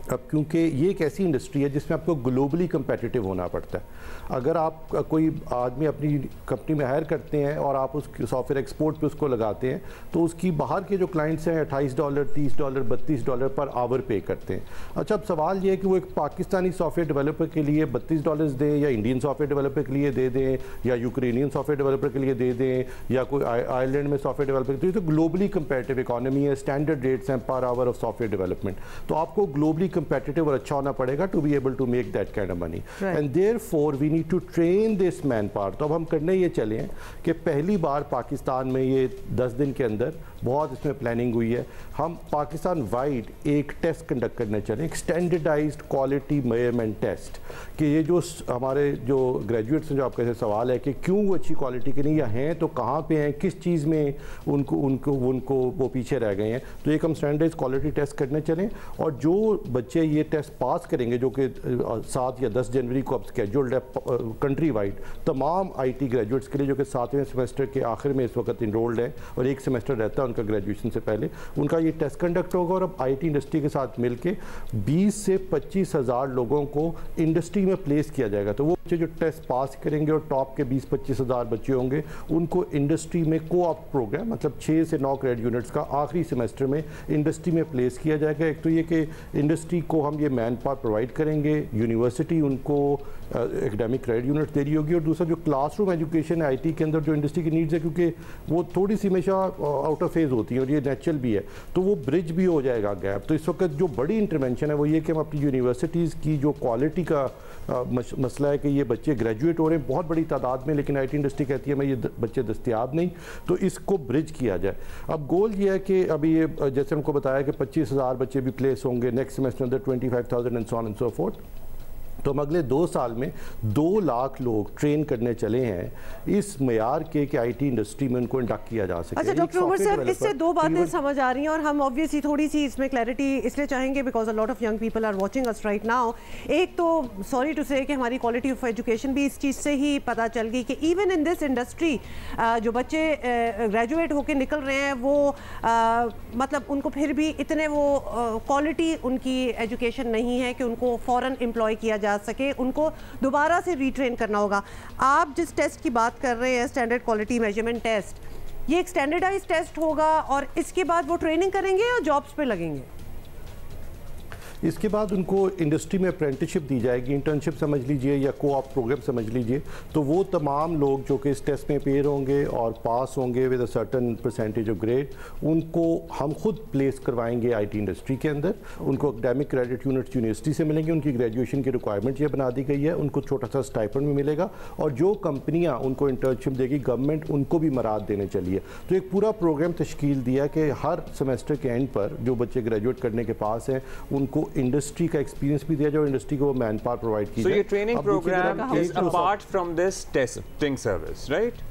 Speaker 4: अब क्योंकि ये एक ऐसी इंडस्ट्री है जिसमें आपको ग्लोबली कंपेटिटिव होना पड़ता है। अगर आप कोई आदमी अपनी कंपनी में हायर करते हैं और आप उस सॉफ्टवेयर एक्सपोर्ट पे उसको लगाते हैं तो उसकी बाहर के जो क्लाइंट्स हैं $28, $30, $32 पर आवर पे करते हैं। अच्छा, अब सवाल ये है कि वो एक पाकिस्तानी सॉफ्टवेयर डेवलपर के लिए $32 दें या इंडियन सॉफ्टवेयर डेवलपर के लिए दे दें या यूक्रेनियन सॉफ्टवेयर डेवलपर के लिए दे दें या कोई आयरलैंड में सॉफ्टवेयर डेवलपर के लिए। तो ग्लोबली कंपेटिटिव इकॉनमी है, स्टैंडर्ड रेट्स हैं per hour of software development, तो आपको ग्लोबली competitive और अच्छा होना पड़ेगा to be able to make that kind of money and therefore we need to train this man power. तो अब हम करने ये चले हैं कि पहली बार पाकिस्तान में ये 10 दिन के अंदर बहुत इसमें प्लानिंग हुई है। हम पाकिस्तान वाइड एक टेस्ट कंडक्ट करने चले, एक स्टैंडर्डाइज्ड क्वालिटी मेजरमेंट टेस्ट, कि ये जो हमारे जो ग्रेजुएट्स हैं जो आपका सवाल है कि क्यों वो अच्छी क्वालिटी के नहीं या हैं तो कहाँ पे हैं, किस चीज़ में उनको वो पीछे रह गए हैं। तो एक हम स्टैंडर्डाइज क्वालिटी टेस्ट करने चलें और जो बच्चे ये टेस्ट पास करेंगे जो कि 7 या 10 जनवरी को अब स्केड्यूल्ड है कंट्री वाइड तमाम IT ग्रेजुएट्स के लिए जो कि 7वें सेमेस्टर के आखिर में इस वक्त इनरोल्ड है और एक सेमेस्टर रहता है उनका ग्रेजुएशन से पहले, उनका ये टेस्ट कंडक्ट होगा और अब IT इंडस्ट्री के साथ मिलके 20 से 25,000 लोगों को इंडस्ट्री में प्लेस किया जाएगा। तो वो बच्चे जो टेस्ट पास करेंगे और टॉप के 20-25,000 बच्चे होंगे उनको इंडस्ट्री में को-ऑप प्रोग्राम मतलब 6 से 9 क्रेडिट यूनिट्स का आखिरी सेमेस्टर में इंडस्ट्री में प्लेस किया जाएगा। एक तो ये कि इंडस्ट्री को हम ये मैन पावर प्रोवाइड करेंगे, यूनिवर्सिटी उनको एकेडमिक क्रेडिट यूनिट दे रही होगी, और दूसरा जो क्लासरूम एजुकेशन है IT के अंदर जो इंडस्ट्री की नीड्स है क्योंकि वो थोड़ी सी हमेशा आउट ऑफ फेज होती है और ये नेचुरल भी है, तो वो ब्रिज भी हो जाएगा गैप। तो इस वक्त जो बड़ी इंटरवेंशन है वो ये कि हम अपनी यूनिवर्सिटीज़ की जो क्वालिटी का मसला है कि ये बच्चे ग्रेजुएट हो रहे हैं बहुत बड़ी तादाद में, लेकिन IT इंडस्ट्री कहती है मैं ये बच्चे दस्तियाब नहीं, तो इसको ब्रिज किया जाए। अब गोल ये है कि अभी ये जैसे हमको बताया कि 25,000 बच्चे भी प्लेस होंगे नेक्स्ट सेमेस्टर अंदर 25,000 and so on and so fourth. तो हम अगले 2 साल में 2 लाख लोग ट्रेन करने चले हैं इस मयार के कि IT इंडस्ट्री में उनको इंडक्ट किया जा सके।
Speaker 1: अच्छा डॉक्टर उमर साहब, इससे 2 बातें समझ आ रही हैं और हम ऑब्वियसली थोड़ी सी इसमें क्लैरिटी इसलिए चाहेंगे because a lot of young people are watching us right now. एक तो सॉरी टू से कि हमारी क्वालिटी ऑफ एजुकेशन भी इस चीज़ से ही पता चल गई कि इवन इन दिस इंडस्ट्री जो बच्चे ग्रेजुएट होकर निकल रहे हैं वो मतलब उनको फिर भी इतने वो क्वालिटी उनकी एजुकेशन नहीं है कि उनको फ़ौरन एम्प्लॉय किया जा सके, उनको दोबारा से रीट्रेन करना होगा। आप जिस टेस्ट की बात कर रहे हैं स्टैंडर्ड क्वालिटी मेजरमेंट टेस्ट, ये एक स्टैंडर्डाइज टेस्ट होगा और इसके बाद वो ट्रेनिंग करेंगे या जॉब्स पे लगेंगे?
Speaker 4: इसके बाद उनको इंडस्ट्री में अप्रेंटिसशिप दी जाएगी, इंटर्नशिप समझ लीजिए या को-ऑप प्रोग्राम समझ लीजिए। तो वो तमाम लोग जो कि इस टेस्ट में पेयर होंगे और पास होंगे with a certain percentage of grade, उनको हम खुद प्लेस करवाएंगे IT इंडस्ट्री के अंदर। उनको एकेडमिक क्रेडिट यूनिट्स यूनिवर्सिटी से मिलेंगे, उनकी ग्रेजुएशन की रिक्वायरमेंट ये बना दी गई है, उनको छोटा सा स्टाइपेंड भी मिलेगा और जो कंपनियाँ उनको इंटर्नशिप देगी गवर्नमेंट उनको भी मराद देने चलिए। तो एक पूरा प्रोग्राम तश्कील दिया कि हर सेमेस्टर के एंड पर जो बच्चे ग्रेजुएट करने के पास हैं उनको इंडस्ट्री का एक्सपीरियंस भी दिया जाए और इंडस्ट्री को मैन पावर प्रोवाइड की जाए।
Speaker 2: So your training program is apart from this testing service, right?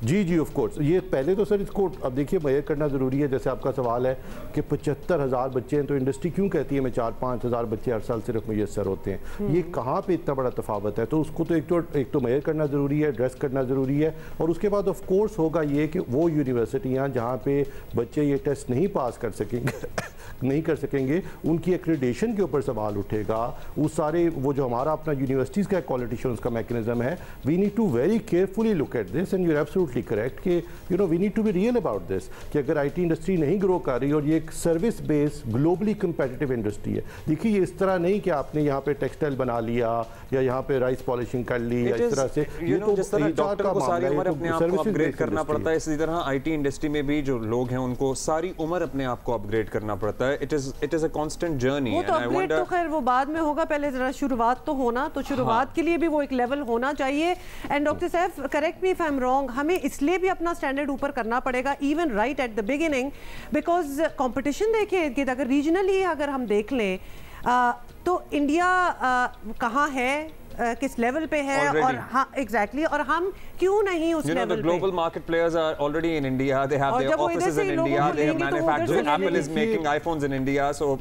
Speaker 4: जी ऑफ कोर्स। ये पहले तो सर इसको अब देखिए मेजर करना ज़रूरी है। जैसे आपका सवाल है कि 75,000 बच्चे हैं तो इंडस्ट्री क्यों कहती है मैं 4-5 हज़ार बच्चे हर साल सिर्फ मुयस्सर होते हैं, ये कहाँ पे इतना बड़ा तफावत है। तो उसको तो एक तो मेजर करना ज़रूरी है, एड्रेस करना ज़रूरी है और उसके बाद ऑफ कोर्स होगा ये कि वो यूनिवर्सिटियाँ जहाँ पे बच्चे ये टेस्ट नहीं पास कर सकेंगे उनकी एक्रेडिटेशन के ऊपर सवाल उठेगा। वो सारे वो जो हमारा अपना यूनिवर्सिटीज़ का क्वालिटी एश्योरेंस का मैकेनिज्म है, we need to very carefully look at this and you are absolutely correct कि we need to be real about this कि अगर IT इंडस्ट्री नहीं ग्रो कर रही और ये एक service based globally competitive industry है। देखिए ये इस तरह नहीं कि आपने यहाँ पे टेक्सटाइल बना लिया या यहाँ पे राइस पॉलिशिंग कर ली या इस तरह से, ये तो
Speaker 2: जिस तरह डॉक्टर को सारी उम्र अपने आप को अपग्रेड करना पड़ता है, इसी तरह IT इंडस्ट्री में भी जो लोग हैं उनको सारी उम्र अपने आप को अपग्रेड करना पड़ता है। It is a constant journey.
Speaker 1: वो तो अपग्रेड तो खैर वो बाद में होगा, पहले जरा शुरुआत तो होना, तो शुरुआत के लिए भी वो एक लेवल होना चाहिए। एंड डॉक्टर साहब correct me if I am wrong, हमें इसलिए भी अपना स्टैंडर्ड ऊपर करना पड़ेगा even right at the beginning because competition देखिए कि अगर रीजनली अगर हम देख लें तो इंडिया कहाँ है, किस लेवल पे है और हाँ एग्जैक्टली और हम क्यों नहीं उस लेवल पे।
Speaker 2: Global market players are already in India, they have their offices in India, they have manufacturing, Apple is making iPhones in India, so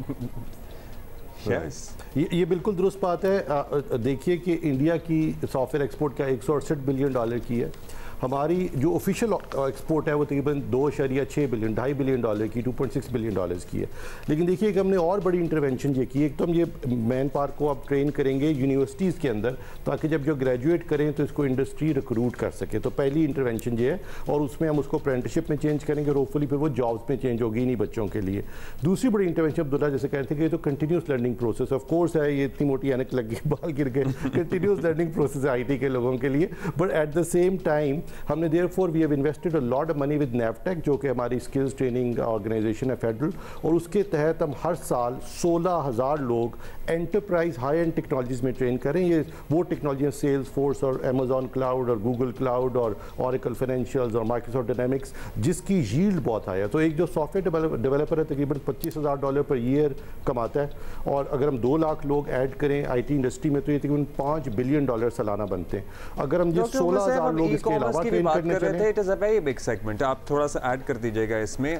Speaker 2: Yes.
Speaker 4: ये बिल्कुल दुरुस्त बात है। देखिए कि इंडिया की सॉफ्टवेयर एक्सपोर्ट का 168 बिलियन डॉलर की है, हमारी जो ऑफिशियल एक्सपोर्ट है वो तकरीबन 2.6 बिलियन, $2.5 बिलियन की, 2.6 बिलियन डॉलर्स की है। लेकिन देखिए कि हमने और बड़ी इंटरवेंशन ये की। एक तो हम ये मैन पावर को अब ट्रेन करेंगे यूनिवर्सिटीज़ के अंदर, ताकि जब जो ग्रेजुएट करें तो इसको इंडस्ट्री रिक्रूट कर सके। तो पहली इंटरवेंशन ये है, और उसमें हम उसको अप्रेंटिसशिप में चेंज करेंगे और होपफुली फिर वो जॉब्स में चेंज होगी इन्हीं बच्चों के लिए। दूसरी बड़ी इंटरवेंशन अब्दुल्ला जैसे कहते हैं कि ये तो continuous learning process of course है, ये इतनी मोटी ऐनक लग गई, बाल गिर गए, कंटिन्यूस लर्निंग प्रोसेस है IT के लोगों के लिए। But at the same time हमने therefore we have invested a lot of money with NAVTEC, जो कि हमारी स्किल्स ट्रेनिंग ऑर्गेनाइजेशन है फेडरल, और उसके तहत हम हर साल 16,000 लोग एंटरप्राइज हाई एंड टेक्नोलॉजीज में ट्रेन करें। ये वो टेक्नोलॉजी सेल्स फोर्स और अमेजॉन क्लाउड और गूगल क्लाउड और ऑरेकल फाइनेंशियल्स और माइक्रोसॉफ्ट डायनामिक्स, जिसकी यील्ड बहुत हाई है। तो एक जो सॉफ्टवेयर डेवलपर है तकरीबन $25,000 पर ईयर कमाता है, और अगर हम 2 लाख लोग ऐड करें IT इंडस्ट्री में तो ये तकरीबन $5 बिलियन सालाना बनते हैं। अगर हम ये 16,000 लोग इसके अलावा ट्रेन करने चले,
Speaker 2: it is a very big segment. आप थोड़ा सा ऐड कर दीजिएगा इसमें।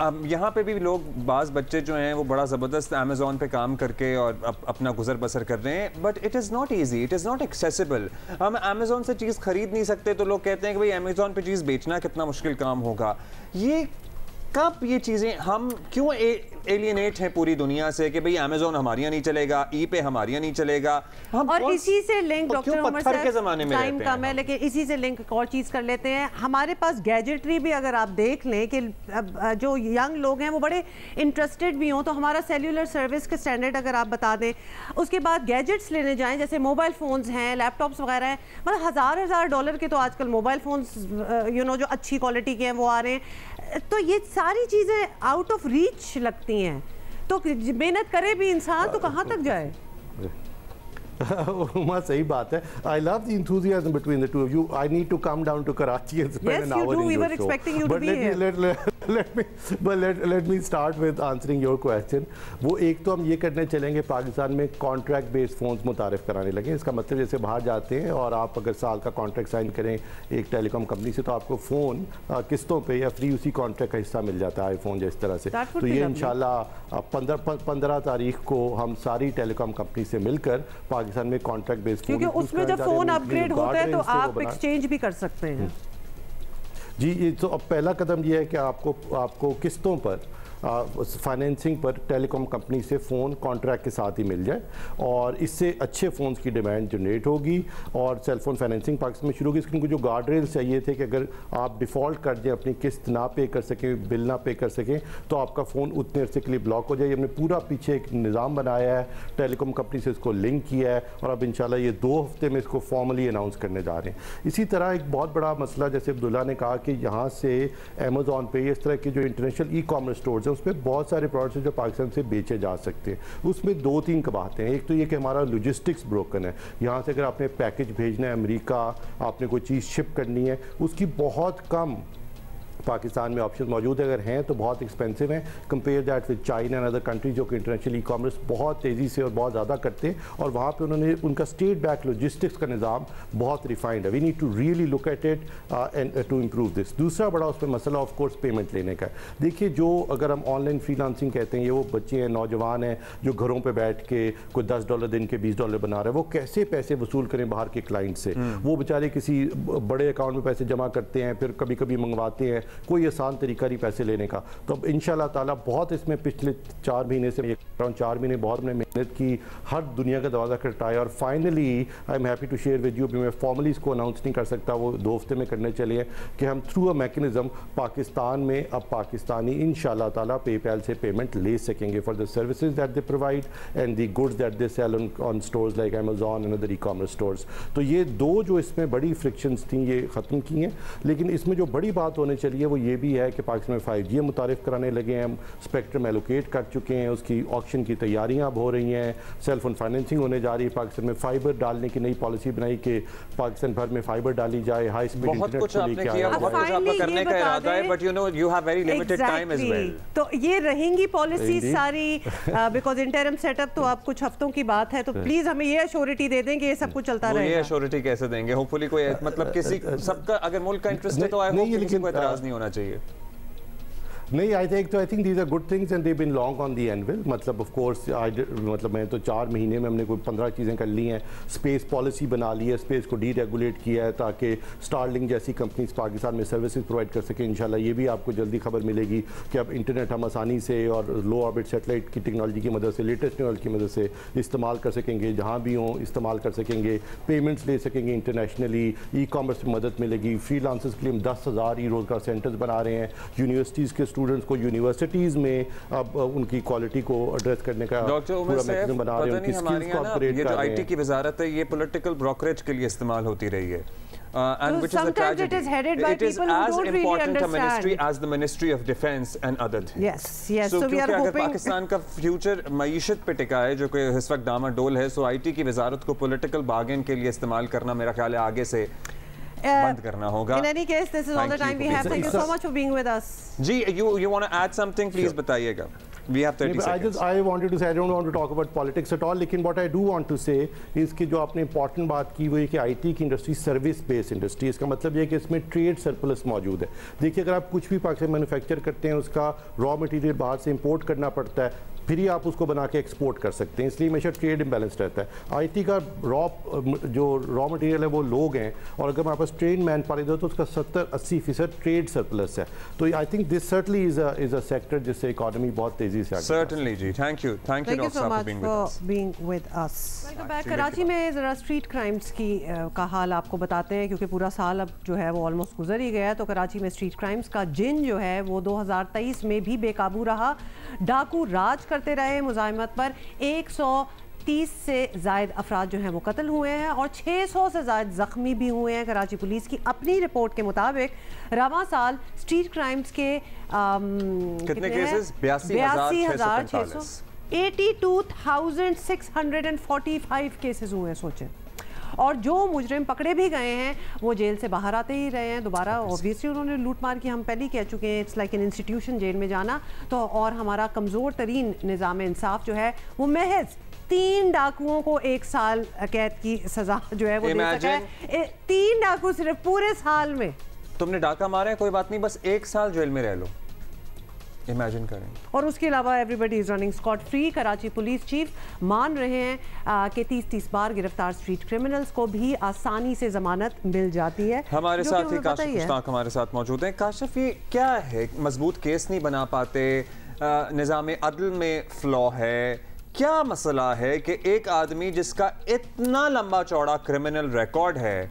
Speaker 2: अब यहाँ पे भी लोग, बाज़ बच्चे जो हैं वो बड़ा ज़बरदस्त अमेज़ॉन पे काम करके और अपना गुजर बसर कर रहे हैं, but it is not easy, it is not accessible. हम अमेज़ॉन से चीज़ खरीद नहीं सकते, तो लोग कहते हैं कि भाई अमेज़ॉन पे चीज़ बेचना कितना मुश्किल काम होगा। ये कब ये चीज़ें, हम क्यों एलियनेट हैं पूरी दुनिया से कि भाई अमेज़ॉन हमारे यहाँ नहीं चलेगा, पे हमारे यहाँ नहीं चलेगा। हम
Speaker 1: और इसी से लिंक डॉक्टर उमर साहब,
Speaker 2: के ज़माने में
Speaker 1: टाइम कम है लेकिन इसी से लिंक एक और चीज़ कर लेते हैं। हमारे पास गैजेटरी भी अगर आप देख लें कि जो यंग लोग हैं वो बड़े इंटरेस्टेड भी हों, तो हमारा सेल्यूलर सर्विस के स्टैंडर्ड अगर आप बता दें, उसके बाद गैजेट्स लेने जाएँ जैसे मोबाइल फ़ोन्स हैं, लैपटॉप्स वगैरह हैं, मतलब हज़ार $1,000 के तो आजकल मोबाइल फ़ोन्स जो अच्छी क्वालिटी के हैं वो आ रहे हैं। तो ये सारी चीज़ें आउट ऑफ रीच लगती हैं, तो मेहनत करे भी इंसान तो कहाँ तक जाए।
Speaker 4: उमा सही बात है। I love the enthusiasm between the two of you. I need to come down to Karachi and spend an hour in your show.
Speaker 1: Yes, you do. We were expecting you to be here.
Speaker 4: Let me start with answering your question. वो एक तो हम ये करने चलेंगे, पाकिस्तान में contract based phones मुतारिफ कराने लगे। इसका मतलब जैसे बाहर जाते हैं और आप अगर साल का कॉन्ट्रैक्ट साइन करें एक टेलीकॉम कंपनी से, तो आपको फ़ोन किस्तों पे या फ्री उसी कॉन्ट्रैक्ट का हिस्सा मिल जाता है, आईफोन जिस तरह से। तो ये इंशाल्लाह 15 तारीख को हम सारी टेलीकॉम कंपनी से मिलकर पाकिस्तान में कॉन्ट्रैक्ट बेस्ड,
Speaker 1: क्योंकि उसमें जब फोन अपग्रेड होता है तो आप एक्सचेंज भी कर सकते हैं।
Speaker 4: जी, ये तो अब पहला कदम ये है कि आपको किस्तों पर फाइनेंसिंग पर टेलीकॉम कंपनी से फ़ोन कॉन्ट्रैक्ट के साथ ही मिल जाए, और इससे अच्छे फ़ोन्स की डिमांड जनरेट होगी और सेलफोन फाइनेंसिंग पाकिस्तान में शुरू होगी। इसके जो गार्ड रेल्स चाहिए थे कि अगर आप डिफ़ॉल्ट कर दें, अपनी किस्त ना पे कर सकें, बिल ना पे कर सकें, तो आपका फ़ोन उतने अरसे के लिए ब्लॉक हो जाए। हमने पूरा पीछे एक निज़ाम बनाया है, टेलीकॉम कंपनी से इसको लिंक किया है, और अब इंशाल्लाह ये 2 हफ्ते में इसको फॉर्मली अनाउंस करने जा रहे हैं। इसी तरह एक बहुत बड़ा मसला, जैसे अब्दुल्ला ने कहा कि यहाँ से अमेज़ॉन पे इस तरह के जो इंटरनेशनल ई-कॉमर्स स्टोर्स हैं उस पर बहुत सारे प्रोडक्ट्स हैं जो पाकिस्तान से बेचे जा सकते हैं। उसमें 2-3 कबाहतें हैं। एक तो ये कि हमारा लॉजिस्टिक्स ब्रोकन है। यहाँ से अगर आपने पैकेज भेजना है अमेरिका, आपने कोई चीज़ शिप करनी है, उसकी बहुत कम पाकिस्तान में ऑप्शन मौजूद है, अगर हैं तो बहुत एक्सपेंसिव हैं compare that with China and other countries जो कि इंटरनेशनल ई-कॉमर्स बहुत तेज़ी से और बहुत ज़्यादा करते हैं, और वहाँ पे उन्होंने उनका स्टेट बैक लॉजिस्टिक्स का निज़ाम बहुत रिफाइंड है। We need to really look at it and to improve this. दूसरा बड़ा उसमें मसला ऑफ कोर्स पेमेंट लेने का है। देखिए, जो अगर हम ऑनलाइन फ्रीलांसिंग कहते हैं, ये वो बच्चे हैं, नौजवान हैं जो घरों पर बैठ के कोई $10 दिन के $20 बना रहे हैं, वो कैसे पैसे वसूल करें बाहर के क्लाइंट से? वो बेचारे किसी बड़े अकाउंट में पैसे जमा करते हैं, फिर कभी कभी मंगवाते हैं, कोई आसान तरीका नहीं पैसे लेने का। तो अब इंशाल्लाह ताला बहुत इसमें पिछले 4 महीने से, अराउंड 4 महीने बहुत हमने मेहनत की, हर दुनिया का दरवाज़ा खटखटाया, और finally I am happy to share with you, मैं फॉर्मली इसको अनाउंस नहीं कर सकता, वो 2 हफ्ते में करने चले हैं कि हम थ्रू अ मैकेनिज्म पाकिस्तान में अब पाकिस्तानी इंशाल्लाह ताला पेपैल से पेमेंट ले सकेंगे for the services that they provide and the goods that they sell on stores like Amazon and other e-commerce stores. तो ये 2 जो इसमें बड़ी फ्रिक्शंस थी ये ख़त्म की हैं। लेकिन इसमें जो बड़ी बात होने चली है वो ये भी है कि पाकिस्तान में 5G मुतारिफ कराने लगे हैं, हम स्पेक्ट्रम एलोकेट कर चुके हैं, उसकी ऑक्शन की तैयारियां अब हो रही हैं, सेलफोन फाइनेंसिंग होने जा रही है, पाकिस्तान में फाइबर डालने की नई पॉलिसी बनाई कि पाकिस्तान भर में फाइबर डाली जाए, हाई स्पीड
Speaker 2: बहुत कुछ आपने किया, बहुत कुछ आपका करने का इरादा है, but you have very limited time as well.
Speaker 1: तो ये रहेंगी पॉलिसी सारी, बिकॉज इंटरिम सेटअप तो आप कुछ हफ्तों की बात है, तो प्लीज हमें ये एश्योरिटी दे दें कि ये सब कुछ चलता रहेगा।
Speaker 2: ये एश्योरिटी कैसे देंगे? होपफुली कोई मतलब किसी सबका अगर मुल्क का इंटरेस्ट है तो आई होप किसी को एतराज नहीं होना चाहिए।
Speaker 4: नहीं, I think these are good things and they been long on the anvil. मतलब ऑफ कोर्स मतलब मैं तो 4 महीने में हमने कोई 15 चीज़ें कर ली हैं। स्पेस पॉलिसी बना ली है, स्पेस को डीरेगुलेट किया है ताकि स्टारलिंक जैसी कंपनीज पाकिस्तान में सर्विसेज प्रोवाइड कर सकें। इंशाल्लाह ये भी आपको जल्दी खबर मिलेगी कि अब इंटरनेट हम आसानी से और लो ऑर्बिट सेटेलाइट की टेक्नोलॉजी की मदद से, लेटेस्ट टेक्नोलॉजी की मदद से इस्तेमाल कर सकेंगे, जहाँ भी हों इस्तेमाल कर सकेंगे, पेमेंट्स ले सकेंगे इंटरनेशनली, ई कॉमर्स में मदद मिलेगी। फ्रीलांसर्स के लिए हम 10,000 ई रोज़गार सेंटर्स बना रहे हैं। यूनिवर्सिटीज़ के स्टूडेंट्स को यूनिवर्सिटीज़ में अब उनकी क्वालिटी को एड्रेस करने का पूरा मैकेनिज्म बना रहे हैं, उनकी स्किल्स को अपग्रेड कर रहे हैं।
Speaker 2: आईटी की वजारत है, ये पॉलिटिकल ब्रोकरेज के लिए इस्तेमाल होती रही है।
Speaker 1: And which is a tragedy. It is as important a ministry
Speaker 2: as the Ministry of Defence and other things.
Speaker 1: Yes, yes.
Speaker 2: So we are hoping अगर पाकिस्तान का फ्यूचर मईशत पे टिका है जो कि इस वक्त डामाडोल है, सो आईटी की वजारत को पॉलिटिकल बार्गेन के लिए इस्तेमाल करना मेरा ख्याल है आगे से बंद करना होगा।
Speaker 1: In any case, this is all the time we have. Thank you so much for being with us.
Speaker 2: Ji, you want to add something? Please बताइएगा. We have 30 seconds.
Speaker 4: I wanted to say I don't want to talk about politics at all. लेकिन what I do want to say is कि जो आपने important बात की वो ये कि आईटी की इंडस्ट्री सर्विस बेस्ड इंडस्ट्री, इसका मतलब ये कि इसमें ट्रेड सरप्लस मौजूद है। देखिए, अगर आप कुछ भी पाकिस्तान मैन्युफैक्चर करते हैं उसका रॉ मटेरियल बाहर से इंपोर्ट करना पड़ता है, फिर ही आप उसको बना के एक्सपोर्ट कर सकते हैं, इसलिए हमेशा ट्रेड इम्बैलेंस रहता है। आईटी का जो रॉ मटेरियल है वो लोग हैं, और अगर हमारे पास ट्रेन मैन पावर दो तो उसका 70-80% ट्रेड सरप्लस है। तो I think this certainly is a sector जिससे इकोनॉमी बहुत तेजी से आगे।
Speaker 2: सर्टनली जी, thank you
Speaker 1: so much for being with us. Karachi में ज़रा स्ट्रीट क्राइम्स की का हाल आपको बताते हैं, क्योंकि पूरा साल अब जो है वो ऑलमोस्ट गुजर ही गया है। तो कराची में स्ट्रीट क्राइम्स का जिन जो है वो 2023 में भी बेकाबू रहा। डाकू राज करते रहे, मुजाहिमत पर 130 से ज़ायद अफराद जो हैं वो कत्ल हुए हैं और 600 से ज़ायद ज़ख्मी भी हुए हैं। कराची पुलिस की अपनी रिपोर्ट के मुताबिक रवां साल स्ट्रीट क्राइम्स के
Speaker 2: कितने केसेस? 82,645
Speaker 1: 82,645 केसेस हुए हैं, सोचें। और जो मुजरिम पकड़े भी गए हैं वो जेल से बाहर आते ही रहे हैं दोबारा। ऑब्वियसली उन्होंने लूट मार की, हम पहले ही कह चुके हैं, it's like an institution jail में जाना। तो और हमारा कमज़ोर तरीन निज़ाम इंसाफ जो है वो महज 3 डाकुओं को 1 साल कैद की सजा जो है वो दे सका है। 3 डाकू सिर्फ पूरे साल में।
Speaker 2: तुमने डाका मारा है, कोई बात नहीं, बस 1 साल जेल में रह लो, इमेजिन करें।
Speaker 1: और उसके अलावा everybody is running scot free. Karachi police chief मान रहे हैं कि 30 बार गिरफ्तार स्ट्रीट क्रिमिनल्स को भी आसानी से जमानत मिल जाती है।
Speaker 2: हमारे साथ ही काशिफ मुश्ताक हमारे साथ मौजूद हैं। काशिफ, ये क्या है, मजबूत केस नहीं बना पाते, निज़ाम अदल में फ्लॉ है, क्या मसला है कि एक आदमी जिसका इतना लंबा चौड़ा क्रिमिनल रिकॉर्ड है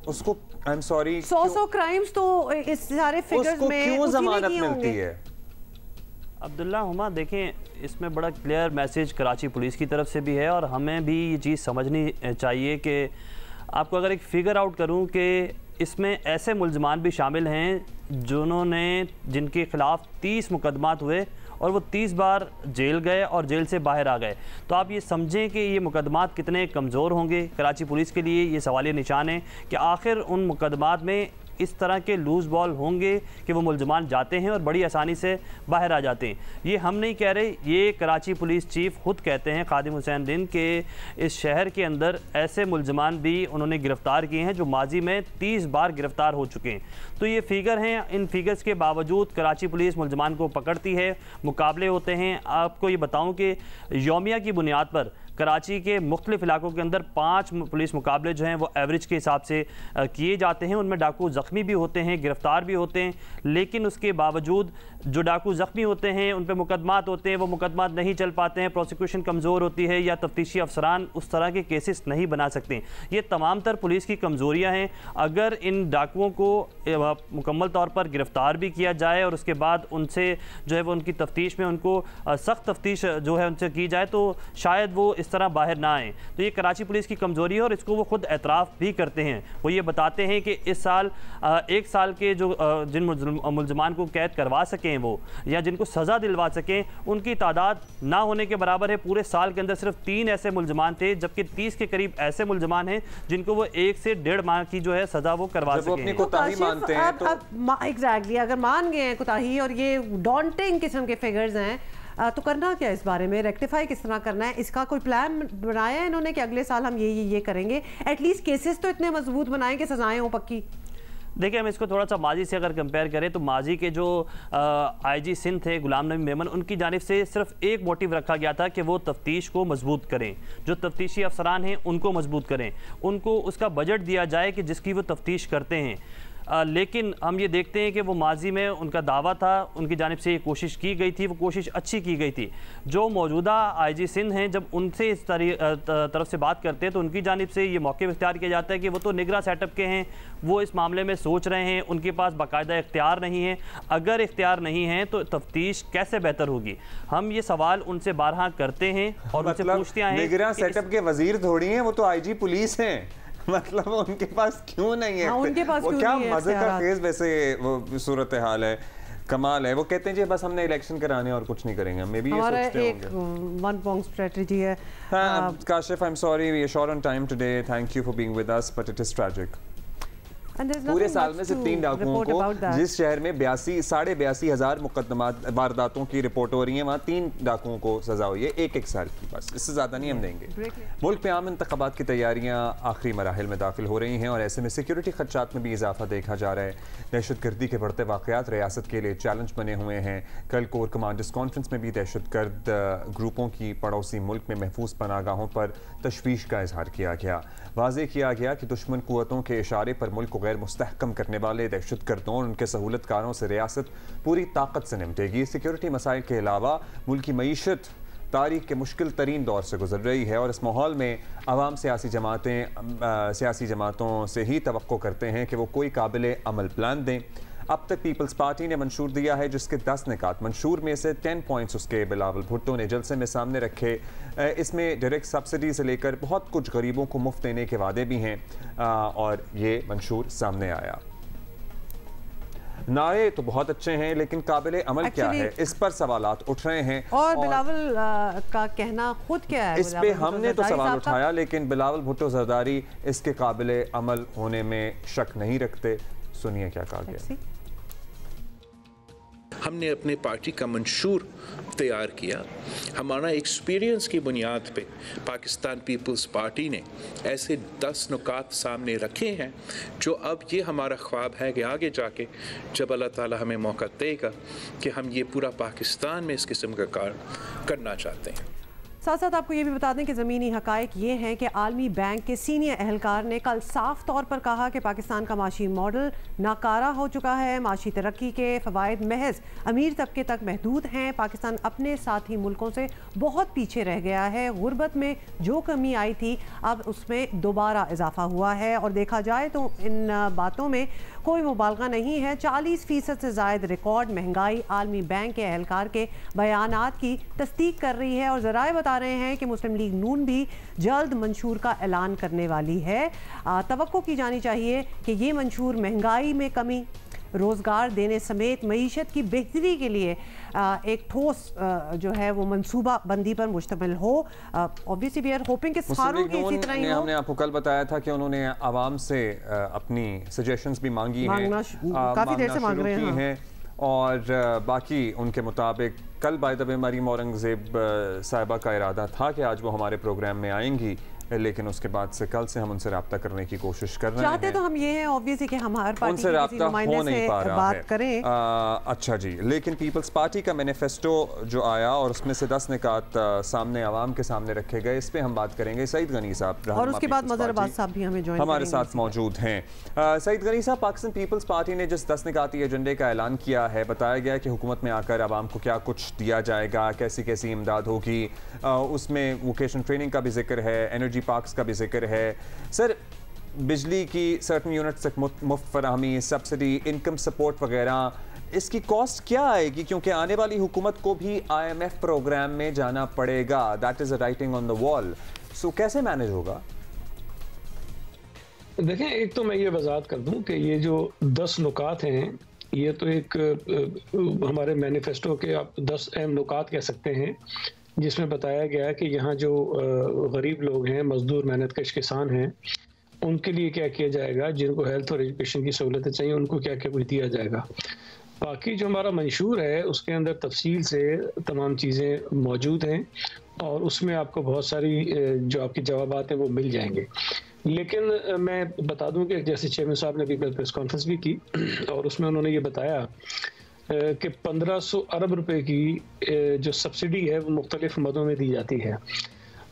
Speaker 2: उसको, आई एम सॉरी,
Speaker 1: 100 क्राइम्स तो इस सारे फिगर्स में
Speaker 2: क्यों जमानत मिलती है?
Speaker 5: अब्दुल्ला हुमा, देखें, इसमें बड़ा क्लियर मैसेज कराची पुलिस की तरफ से भी है और हमें भी ये चीज़ समझनी चाहिए कि आपको अगर एक फ़िगर आउट करूं कि इसमें ऐसे मुल्ज़मान भी शामिल हैं जिनके ख़िलाफ़ 30 मुकदमात हुए और वो 30 बार जेल गए और जेल से बाहर आ गए। तो आप ये समझें कि ये मुकदमात कितने कमज़ोर होंगे। कराची पुलिस के लिए ये सवालिया निशान है कि आखिर उन मुकदमात में इस तरह के लूज़ बॉल होंगे कि वो मुल्ज़मान जाते हैं और बड़ी आसानी से बाहर आ जाते हैं। ये हम नहीं कह रहे, ये कराची पुलिस चीफ खुद कहते हैं, खादिम हुसैन दिन, के इस शहर के अंदर ऐसे मुल्ज़मान भी उन्होंने गिरफ़्तार किए हैं जो माजी में 30 बार गिरफ़्तार हो चुके हैं। तो ये फ़िगर हैं, इन फिगर्स के बावजूद कराची पुलिस मुल्ज़मान को पकड़ती है, मुकाबले होते हैं। आपको ये बताऊँ कि यौमिया की बुनियाद पर कराची के मुख्तलिफ इलाकों के अंदर 5 पुलिस मुकाबले जो हैं वो एवरेज के हिसाब से किए जाते हैं। उनमें डाकू ज़ख्मी भी होते हैं, गिरफ़्तार भी होते हैं, लेकिन उसके बावजूद जो डाकू ज़ख्मी होते हैं उन पर मुकदमात होते हैं, वो मुकदमात नहीं चल पाते हैं, प्रोसिक्यूशन कमज़ोर होती है या तफ्तीशी अफसरान उस तरह के केसेस नहीं बना सकते। ये तमाम तर पुलिस की कमज़ोरियाँ हैं। अगर इन डाकुओं को मुकम्मल तौर पर गिरफ़्तार भी किया जाए और उसके बाद उनसे जो है वो उनकी तफ्तीश में उनको सख्त तफ्तीश जो है उनसे की जाए तो शायद वो इस तरह बाहर ना आए। तो ये कराची पुलिस की कमज़ोरी है और इसको वो खुद एतराफ़ भी करते हैं। वो ये बताते हैं कि इस साल 1 साल के जो जिन मुल्ज़मान को कैद करवा सकें वो या जिनको सज़ा दिलवा सकें उनकी तादाद ना होने के बराबर है। पूरे साल के अंदर सिर्फ 3 ऐसे मुल्ज़मान थे, जबकि 30 के करीब ऐसे मुल्ज़मान हैं जिनको वो 1 से 1.5 माह की जो है सज़ा वो करवा सकें।
Speaker 2: मानते हैं तो
Speaker 1: एग्जैक्टली अगर मान गए हैं कोताही और ये डॉन्टिंग किस्म के फिगर्स हैं तो करना क्या, इस बारे में रेक्टिफाई किस तरह करना है, इसका कोई प्लान बनाया है इन्होंने कि अगले साल हम ये करेंगे? एटलीस्ट केसेस तो इतने मजबूत बनाएं कि सजाएं हो पक्की।
Speaker 5: देखिए, हम इसको थोड़ा सा माजी से अगर कंपेयर करें तो माजी के जो आईजी सिंध थे गुलाम नबी मेमन, उनकी जानिब से सिर्फ एक मोटिव रखा गया था कि वो तफ्तीश को मजबूत करें, जो तफ्तीशी अफसरान हैं उनको मजबूत करें, उनको उसका बजट दिया जाए कि जिसकी वो तफ्तीश करते हैं। लेकिन हम ये देखते हैं कि वो माजी में उनका दावा था, उनकी जानिब से ये कोशिश की गई थी, वो कोशिश अच्छी की गई थी। जो मौजूदा आईजी सिंध हैं, जब उनसे इस तरफ से बात करते हैं तो उनकी जानिब से ये मौक़िफ़ इख्तियार किया जाता है कि वो तो निगरां सेटअप के हैं, वो इस मामले में सोच रहे हैं, उनके पास बाकायदा इख्तियार नहीं है। अगर इख्तियार नहीं है तो तफ्तीश कैसे बेहतर होगी? हम ये सवाल उनसे बारहा करते हैं और उनसे पूछते हैं।
Speaker 2: निगरां सेटअप के वजीर थोड़ी हैं, वो तो आईजी पुलिस हैं। मतलब उनके पास क्यों नहीं है?
Speaker 1: उनके पास
Speaker 2: वो
Speaker 1: क्यों
Speaker 2: क्या
Speaker 1: नहीं है?
Speaker 2: मजे का फेज वैसे वो सूरत हाल है, कमाल है। वो कहते हैं जी बस हमने इलेक्शन कराने और कुछ नहीं करेंगे। मे बी
Speaker 1: हमारा एक वन पॉइंट स्ट्रेटजी है।
Speaker 2: Kashif, I am sorry, we are short on time today, thank you for being with us, but it is tragic. पूरे साल में सिर्फ 3 डाकुओं को, जिस शहर में 82,500 मुकदमात वारदातों की रिपोर्ट हो रही है, वहाँ 3 डाकुओं को सजा हुई है एक साल की, बस इससे ज़्यादा नहीं हम देंगे। मुल्क में आम इंतखाबात की तैयारियाँ आखिरी मराहिल में दाखिल हो रही हैं और ऐसे में सिक्योरिटी खदशात में भी इजाफा देखा जा रहा है। दहशतगर्दी के बढ़ते वाक़यात रियासत के लिए चैलेंज बने हुए हैं। कल कोर कमांडर्स कॉन्फ्रेंस में भी दहशतगर्द ग्रुपों की पड़ोसी मुल्क में महफूज पनागाहों पर तशवीश का इजहार किया गया। वाज़ेह किया गया कि दुश्मन कुव्वतों के इशारे पर मुल्क को गैर मुस्तहकम करने वाले दहशतगर्दों और उनके सहूलतकारों से रियासत पूरी ताकत से निपटेगी। सिक्योरिटी मसाइल के अलावा मुल्क की मईशत तारीख के मुश्किल तरीन दौर से गुजर रही है और इस माहौल में अवाम सियासी जमातों से ही तवक्को करते हैं कि वो कोई काबिल अमल प्लान दें। अब तक पीपल्स पार्टी ने मंशूर दिया है जिसके 10 निकात, मंशूर में से 10 पॉइंट्स उसके बिलावल भुट्टो ने जलसे में सामने रखे। इसमें डायरेक्ट सब्सिडी से लेकर बहुत कुछ गरीबों को मुफ्त देने के वादे भी हैं और ये मंशूर सामने आया। नारे तो बहुत अच्छे हैं लेकिन काबिल अमल क्या है, इस पर सवालात उठ रहे हैं।
Speaker 1: और बिलावल का कहना खुद क्या है?
Speaker 2: इस पे हमने तो सवाल उठाया लेकिन बिलावल भुट्टो जरदारी इसके काबिल अमल होने में शक नहीं रखते। सुनिए क्या कहा गया।
Speaker 6: हमने अपने पार्टी का मंशूर तैयार किया। हमारा एक्सपीरियंस की बुनियाद पे पाकिस्तान पीपल्स पार्टी ने ऐसे 10 नुकात सामने रखे हैं जो अब ये हमारा ख्वाब है कि आगे जाके जब अल्लाह ताला हमें मौका देगा कि हम ये पूरा पाकिस्तान में इस किस्म का कार्य करना चाहते हैं।
Speaker 1: साथ साथ आपको ये भी बता दें कि ज़मीनी हकायक ये हैं कि आलमी बैंक के सीनियर अहलकार ने कल साफ तौर पर कहा कि पाकिस्तान का माशी मॉडल नाकारा हो चुका है। माशी तरक्की के फ़वाइद महज अमीर तबके तक महदूद हैं। पाकिस्तान अपने साथी मुल्कों से बहुत पीछे रह गया है। गुर्बत में जो कमी आई थी अब उसमें दोबारा इजाफा हुआ है और देखा जाए तो इन बातों में कोई मुबालगा नहीं है। 40% से ज़ायद रिकॉर्ड महंगाई आलमी बैंक के अहलकार के बयानात की तस्दीक कर रही है और ज़राए बता रहे हैं कि मुस्लिम लीग नून भी जल्द मंशूर का ऐलान करने वाली है। तवक्को की जानी चाहिए कि ये मंशूर महंगाई में कमी, रोज़गार देने समेत मईशत की बेहतरी के लिए एक ठोस जो है वो मंसूबा बंदी पर मुश्तमिल हो। ऑब्वियसली वी आर होपिंग कि सारों की इसी तरह ही हो।
Speaker 2: हमने आपको कल बताया था कि उन्होंने आवाम से अपनी सजेशंस भी मांगी हैं,
Speaker 1: काफ़ी देर से मांग रहे हैं
Speaker 2: और बाकी उनके मुताबिक कल बाय द वे मरीम औरंगज़ेब साहिबा का इरादा था कि आज वो हमारे प्रोग्राम में आएंगी, लेकिन उसके बाद से कल से हम उनसे रब्ता करने की कोशिश कर रहे हैं।
Speaker 1: चाहते तो हम ये हैं ऑब्वियसली कि हमारे पार्टी
Speaker 2: उनसे रब्ता हो नहीं पा रहा
Speaker 1: बात
Speaker 2: है।
Speaker 1: करें।
Speaker 2: अच्छा जी, लेकिन पीपल्स पार्टी का मैनिफेस्टो जो आया और उसमें से 10 निकात सामने आवाम के सामने रखे गए, इस पे हम बात करेंगे। सईद गनी साहब
Speaker 1: और उसके बाद मज़हर अब्बास साहब भी हमें ज्वाइन
Speaker 2: हमारे साथ मौजूद हैं। सईद गनी साहब, पाकिस्तान पीपल्स पार्टी ने जिस 10 निकाती एजेंडे का ऐलान किया है, बताया गया कि हुकूमत में आकर आवाम को क्या कुछ दिया जाएगा, कैसी कैसी इमदाद होगी, उसमें वोकेशनल ट्रेनिंग का भी जिक्र है, एनर्जी पार्क्स का भी जिक्र है। सर, बिजली की सर्टन यूनिट्स तक मुफ्त फराहमी, सब्सिडी, इनकम सपोर्ट वगैरह, इसकी कॉस्ट क्या आएगी? क्योंकि आने वाली हुकूमत को भी IMF प्रोग्राम में जाना पड़ेगा। That is a writing on the wall. So कैसे मैनेज होगा?
Speaker 7: देखें, एक तो मैं ये वजाहत कर दूं कि ये जो 10 नुकात हैं, ये तो एक हमारे मैनिफेस्टो के आप 10 अहम नुकात कह सकते हैं, जिसमें बताया गया है कि यहाँ जो गरीब लोग हैं, मजदूर, मेहनतकश किसान हैं, उनके लिए क्या किया जाएगा, जिनको हेल्थ और एजुकेशन की सहूलतें चाहिए उनको क्या क्या कुछ दिया जाएगा। बाकी जो हमारा मंशूर है उसके अंदर तफसील से तमाम चीज़ें मौजूद हैं और उसमें आपको बहुत सारी जो आपकी जवाबात हैं वो मिल जाएंगे। लेकिन मैं बता दूं कि जैसे चेयरमैन साहब ने भी प्रेस कॉन्फ्रेंस भी की और उसमें उन्होंने ये बताया कि 1500 अरब रुपए की जो सब्सिडी है वो मुख्तलिफ मदों में दी जाती है।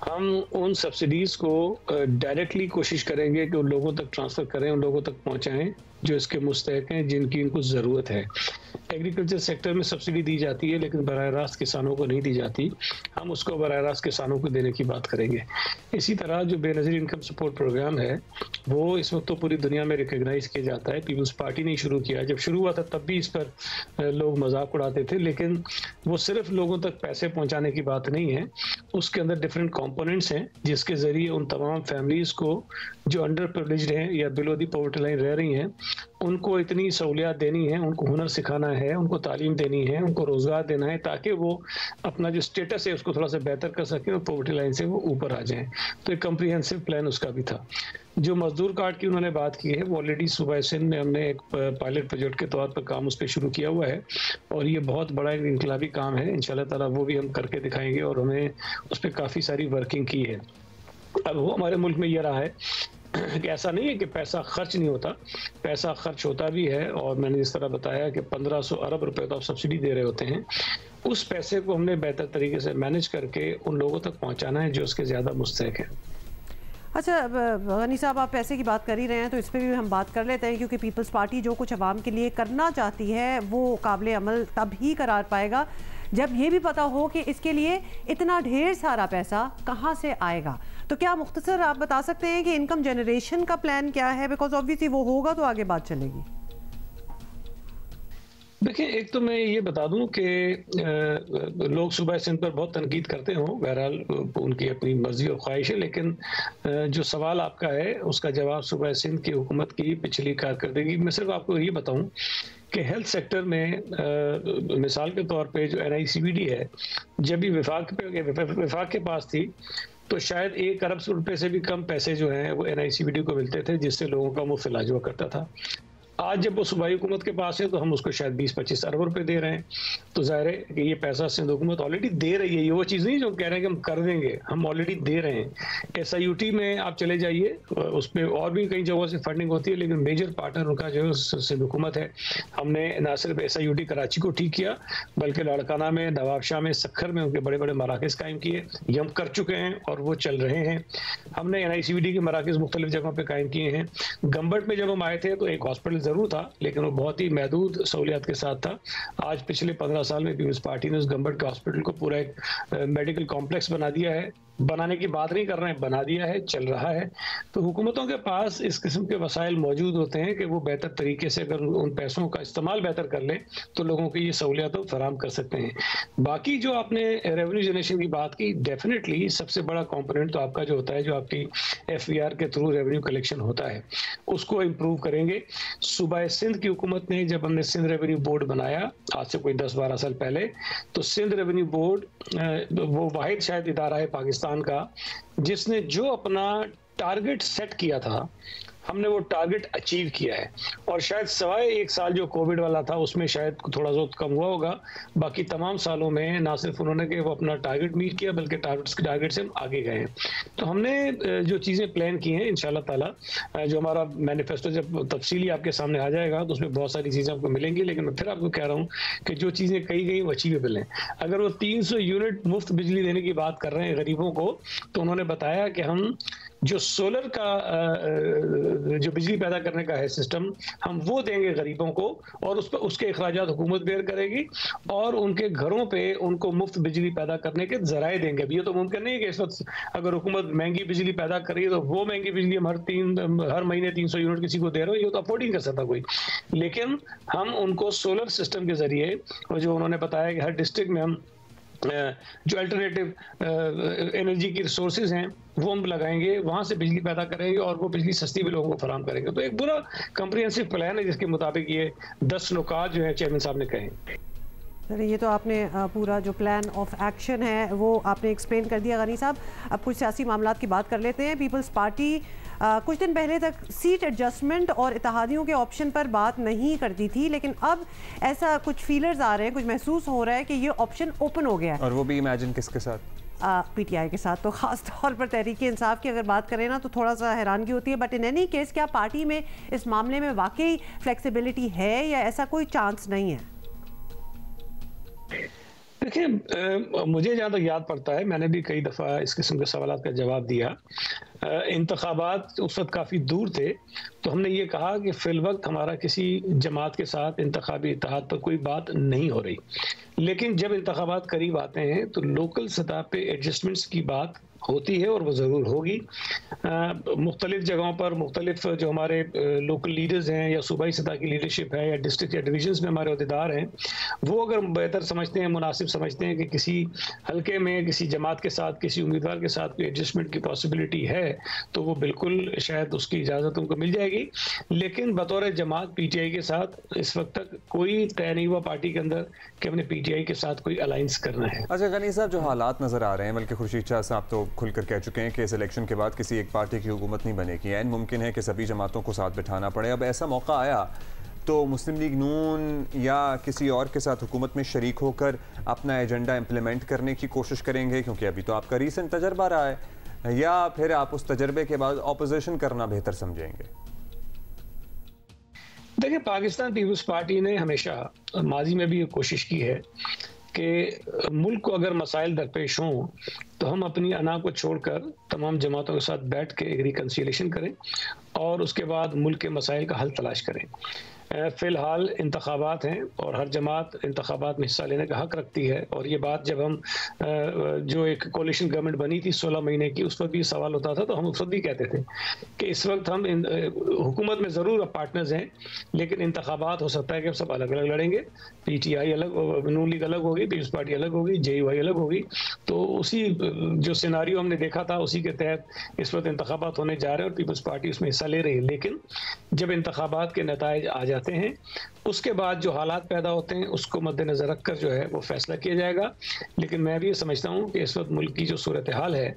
Speaker 7: हम उन सब्सिडीज़ को डायरेक्टली कोशिश करेंगे कि उन लोगों तक ट्रांसफ़र करें, उन लोगों तक पहुंचाएं जो इसके मुस्तहक हैं, जिनकी इनको ज़रूरत है। एग्रीकल्चर सेक्टर में सब्सिडी दी जाती है लेकिन बराह रास्त किसानों को नहीं दी जाती। हम उसको बराह रास्त किसानों को देने की बात करेंगे। इसी तरह जो बेनज़ीर इनकम सपोर्ट प्रोग्राम है वो इस वक्त तो पूरी दुनिया में रिकगनाइज़ किया जाता है। पीपल्स पार्टी ने शुरू किया, जब शुरू हुआ था तब भी इस पर लोग मजाक उड़ाते थे, लेकिन वो सिर्फ लोगों तक पैसे पहुँचाने की बात नहीं है, उसके अंदर डिफरेंट कंपोनेंट्स हैं जिसके ज़रिए उन तमाम फैमिलीज़ को जो अंडर प्रिविलेज्ड हैं या बिलो दी पॉवर्टी लाइन रह रही हैं उनको इतनी सहूलियात देनी है, उनको हुनर सिखाना है, उनको तालीम देनी है, उनको रोज़गार देना है ताकि वो अपना जो स्टेटस है उसको थोड़ा सा बेहतर कर सकें और पॉवर्टी लाइन से वो ऊपर आ जाएं। तो एक कम्प्रीहेंसिव प्लान उसका भी था। जो मजदूर कार्ड की उन्होंने बात की है वो ऑलरेडी सूबा सिंध में हमने एक पायलट प्रोजेक्ट के तौर पर काम उस पर शुरू किया हुआ है और ये बहुत बड़ा एक इनकलाबी काम है। इंशाल्लाह ताला वो भी हम करके दिखाएंगे और हमें उस पर काफ़ी सारी वर्किंग की है। अब वो हमारे मुल्क में ये रहा है कि ऐसा नहीं है कि पैसा खर्च नहीं होता, पैसा खर्च होता भी है और मैंने जिस तरह बताया कि 1500 अरब रुपए तो आप सब्सिडी दे रहे होते हैं, उस पैसे को हमने बेहतर तरीके से मैनेज करके उन लोगों तक पहुंचाना है जो उसके ज़्यादा मुस्तहक है।
Speaker 1: अच्छा गनी साहब, आप पैसे की बात कर ही रहे हैं तो इस पर भी हम बात कर लेते हैं, क्योंकि पीपल्स पार्टी जो कुछ अवाम के लिए करना चाहती है वो काबिल अमल तब ही करार पाएगा जब ये भी पता हो कि इसके लिए इतना ढेर सारा पैसा कहाँ से आएगा। तो क्या मुख्तसर आप बता सकते हैं कि इनकम जनरेशन का प्लान क्या है? बिकॉज ऑब्वियसली वो होगा तो आगे बात चलेगी।
Speaker 7: देखिए, एक तो मैं ये बता दूं कि लोग सूबा सिंध पर बहुत तनकीद करते हों, बहरहाल उनकी अपनी मर्जी और ख्वाहिश है, लेकिन जो सवाल आपका है उसका जवाब सूबा सिंध की हुकूमत की पिछली कारकर्दगी। मैं सिर्फ आपको ये बताऊं कि हेल्थ सेक्टर में मिसाल के तौर पे जो NICVD है, जब भी विफाक के पास थी तो शायद 1 अरब रुपए से भी कम पैसे जो हैं वो NICVD को मिलते थे, जिससे लोगों का मुफ्त इलाज हुआ करता था। आज जब वो सूबाई हुकूमत के पास है तो हम उसको शायद 20-25 अरब रुपए दे रहे हैं। तो जाहिर है कि ये पैसा सिंध हुकूमत ऑलरेडी दे रही है, ये वो चीज़ नहीं जो कह रहे हैं कि हम कर देंगे, हम ऑलरेडी दे रहे हैं। SIUT में आप चले जाइए, उसमें और भी कई जगहों से फंडिंग होती है, लेकिन मेजर पार्टनर उनका जो है सिंध हुकूमत है। हमने ना सिर्फ SIUT कराची को ठीक किया बल्कि लाड़काना में, नवाबशाह में, सखर में उनके बड़े बड़े मराकज़ कायम किए, ये हम कर चुके हैं और वो चल रहे हैं। हमने NICVD के मराकज़ मुख्तलिफ जगहों पर कायम किए हैं। गंबट में जब हम आए थे तो एक हॉस्पिटल ज़रूर था लेकिन वो बहुत ही महदूद सहूलियात के साथ था। आज पिछले 15 साल में पीपल्स पार्टी ने उस गंबट के हॉस्पिटल को पूरा एक मेडिकल कॉम्प्लेक्स बना दिया है। बनाने की बात नहीं कर रहे हैं, बना दिया है, चल रहा है। तो हुकूमतों के पास इस किस्म के वसाइल मौजूद होते हैं कि वो बेहतर तरीके से अगर उन पैसों का इस्तेमाल बेहतर कर लें तो लोगों की ये सहूलियत फराहम कर सकते हैं। बाकी जो आपने रेवेन्यू जनरेशन की बात की, डेफिनेटली सबसे बड़ा कॉम्पोनेंट तो आपका जो होता है, जो आपकी FVR के थ्रू रेवेन्यू कलेक्शन होता है, उसको इम्प्रूव करेंगे। सूबा सिंध की हुकूमत ने, जब हमने सिंध रेवेन्यू बोर्ड बनाया आज से कोई 10-12 साल पहले, तो सिंध रेवेन्यू बोर्ड वो वाहिद शायद इदारा है पाकिस्तान का जिसने जो अपना टारगेट सेट किया था, हमने वो टारगेट अचीव किया है। और शायद सवाए 1 साल जो कोविड वाला था उसमें शायद थोड़ा सा कम हुआ होगा, बाकी तमाम सालों में ना सिर्फ उन्होंने कि वो अपना टारगेट मीट किया बल्कि टारगेट से हम आगे गए हैं। तो हमने जो चीज़ें प्लान की हैं इंशाल्लाह ताला, जो हमारा मैनिफेस्टो जब तफसीली आपके सामने आ जाएगा तो उसमें बहुत सारी चीज़ें आपको मिलेंगी, लेकिन मैं फिर आपको कह रहा हूँ कि जो चीज़ें कही गई वो अचीवेबल हैं। अगर वो 300 यूनिट मुफ्त बिजली देने की बात कर रहे हैं गरीबों को, तो उन्होंने बताया कि हम जो सोलर का जो बिजली पैदा करने का है सिस्टम, हम वो देंगे गरीबों को और उस पर उसके अखराजात हुकूमत बेयर करेगी और उनके घरों पे उनको मुफ्त बिजली पैदा करने के जराए देंगे। अब ये तो मुमकिन नहीं है कि इस वक्त अगर हुकूमत महंगी बिजली पैदा कर रही है तो वो महंगी बिजली हम हर महीने 300 यूनिट किसी को दे रहे हो, ये तो अफोर्ड नहीं कर सकता कोई। लेकिन हम उनको सोलर सिस्टम के जरिए, और जो उन्होंने बताया कि हर डिस्ट्रिक्ट में हम जो अल्टरनेटिव एनर्जी की रिसोर्सेज हैं वो हम लगाएंगे, वहाँ से बिजली पैदा करेंगे और वो बिजली सस्ती भी लोगों को फराहम करेंगे। तो एक पूरा कम्प्रिहेंसिव प्लान है जिसके मुताबिक ये 10 नुकात जो है चेयरमैन साहब ने कहे।
Speaker 1: सर, ये तो आपने पूरा जो प्लान ऑफ एक्शन है वो आपने एक्सप्लेन कर दिया गनी साहब। अब कुछ सियासी मामलात की बात कर लेते हैं। पीपल्स पार्टी कुछ दिन पहले तक सीट एडजस्टमेंट और इत्तेहादियों के ऑप्शन पर बात नहीं करती थी, लेकिन अब ऐसा कुछ फीलर्स आ रहे हैं, कुछ महसूस हो रहा है कि ये ऑप्शन ओपन हो गया है।
Speaker 2: और वो भी इमेजिन किसके साथ?
Speaker 8: PTI के साथ। तो ख़ास तौर पर तहरीक इंसाफ की अगर बात करें ना तो थोड़ा सा हैरानगी होती है, बट इन एनी केस क्या पार्टी में इस मामले में वाकई फ्लेक्सिबिलिटी है या ऐसा कोई चांस नहीं है?
Speaker 7: देखिए, मुझे जहाँ तक याद पड़ता है, मैंने भी कई दफ़ा इस किस्म के सवालात का जवाब दिया। इंतखाबात उस वक्त काफ़ी दूर थे, तो हमने ये कहा कि फिल वक्त हमारा किसी जमात के साथ इंतखाबी इत्तेहाद पर कोई बात नहीं हो रही, लेकिन जब इंतखाबात करीब आते हैं तो लोकल सतह पे एडजस्टमेंट्स की बात होती है और वो ज़रूर होगी। मुख्तलिफ जगहों पर मुख्तलिफ जो हमारे लोकल लीडर्स हैं या सूबाई सतह की लीडरशिप है या डिस्ट्रिक्ट या डिवीजन्स में हमारे अहदेदार हैं, वो अगर बेहतर समझते हैं, मुनासिब समझते हैं कि किसी हल्के में किसी जमात के साथ किसी उम्मीदवार के साथ कोई एडजस्टमेंट की पॉसिबिलिटी है तो वो बिल्कुल शायद उसकी इजाज़त उनको मिल जाएगी। लेकिन बतौर जमात PTI के साथ इस वक्त तक कोई तय नहीं हुआ पार्टी के अंदर कि हमने PTI के साथ कोई अलायंस करना है।
Speaker 2: अच्छा गनी साहब, जो हालात नज़र आ रहे हैं, बल्कि खुर्शीद शाह साहब तो खुलकर कह चुके हैं कि इस इलेक्शन के बाद किसी एक पार्टी की हुकूमत नहीं बनेगी, ऐन मुमकिन है कि सभी जमातों को साथ बिठाना पड़े। अब ऐसा मौका आया तो मुस्लिम लीग नून या किसी और के साथ हुकूमत में शरीक होकर अपना एजेंडा इम्प्लीमेंट करने की कोशिश करेंगे, क्योंकि अभी तो आपका रीसेंट तजर्बा रहा है, या फिर आप उस तजर्बे के बाद ऑपोजिशन करना बेहतर समझेंगे?
Speaker 7: देखिए, पाकिस्तान पीपल्स पार्टी ने हमेशा माजी में भी कोशिश की है कि मुल्क को अगर मसाइल दरपेश हों तो हम अपनी अना को छोड़कर तमाम जमातों के साथ बैठ के एक रिकन्सिलेशन करें और उसके बाद मुल्क के मसाइल का हल तलाश करें। फ़िलहाल इंतखाबात हैं और हर जमात इंतखाबात में हिस्सा लेने का हक रखती है, और ये बात जब हम जो एक कोलिशन गवर्नमेंट बनी थी 16 महीने की, उस वक्त भी सवाल होता था, तो हम उस वक्त भी कहते थे कि इस वक्त हम हुकूमत में ज़रूर पार्टनर्स हैं, लेकिन इंतखाबात हो सकता है कि हम सब अलग अलग लड़ेंगे। PTI अलग, नून लीग अलग होगी, पीपल्स पार्टी अलग होगी, JUI अलग होगी। तो उसी जो सिनारियो हमने देखा था उसी के तहत इस वक्त इंतखाबात होने जा रहे हैं और पीपल्स पार्टी उसमें हिस्सा ले रही है। लेकिन जब इंतखाबात के नताइज आ जाते हैं उसके बाद जो हालात पैदा होते हैं उसको मद्देनजर रखकर जो है वो फैसला किया जाएगा। लेकिन मैं भी ये समझता हूँ कि इस वक्त मुल्क की जो सूरत हाल है,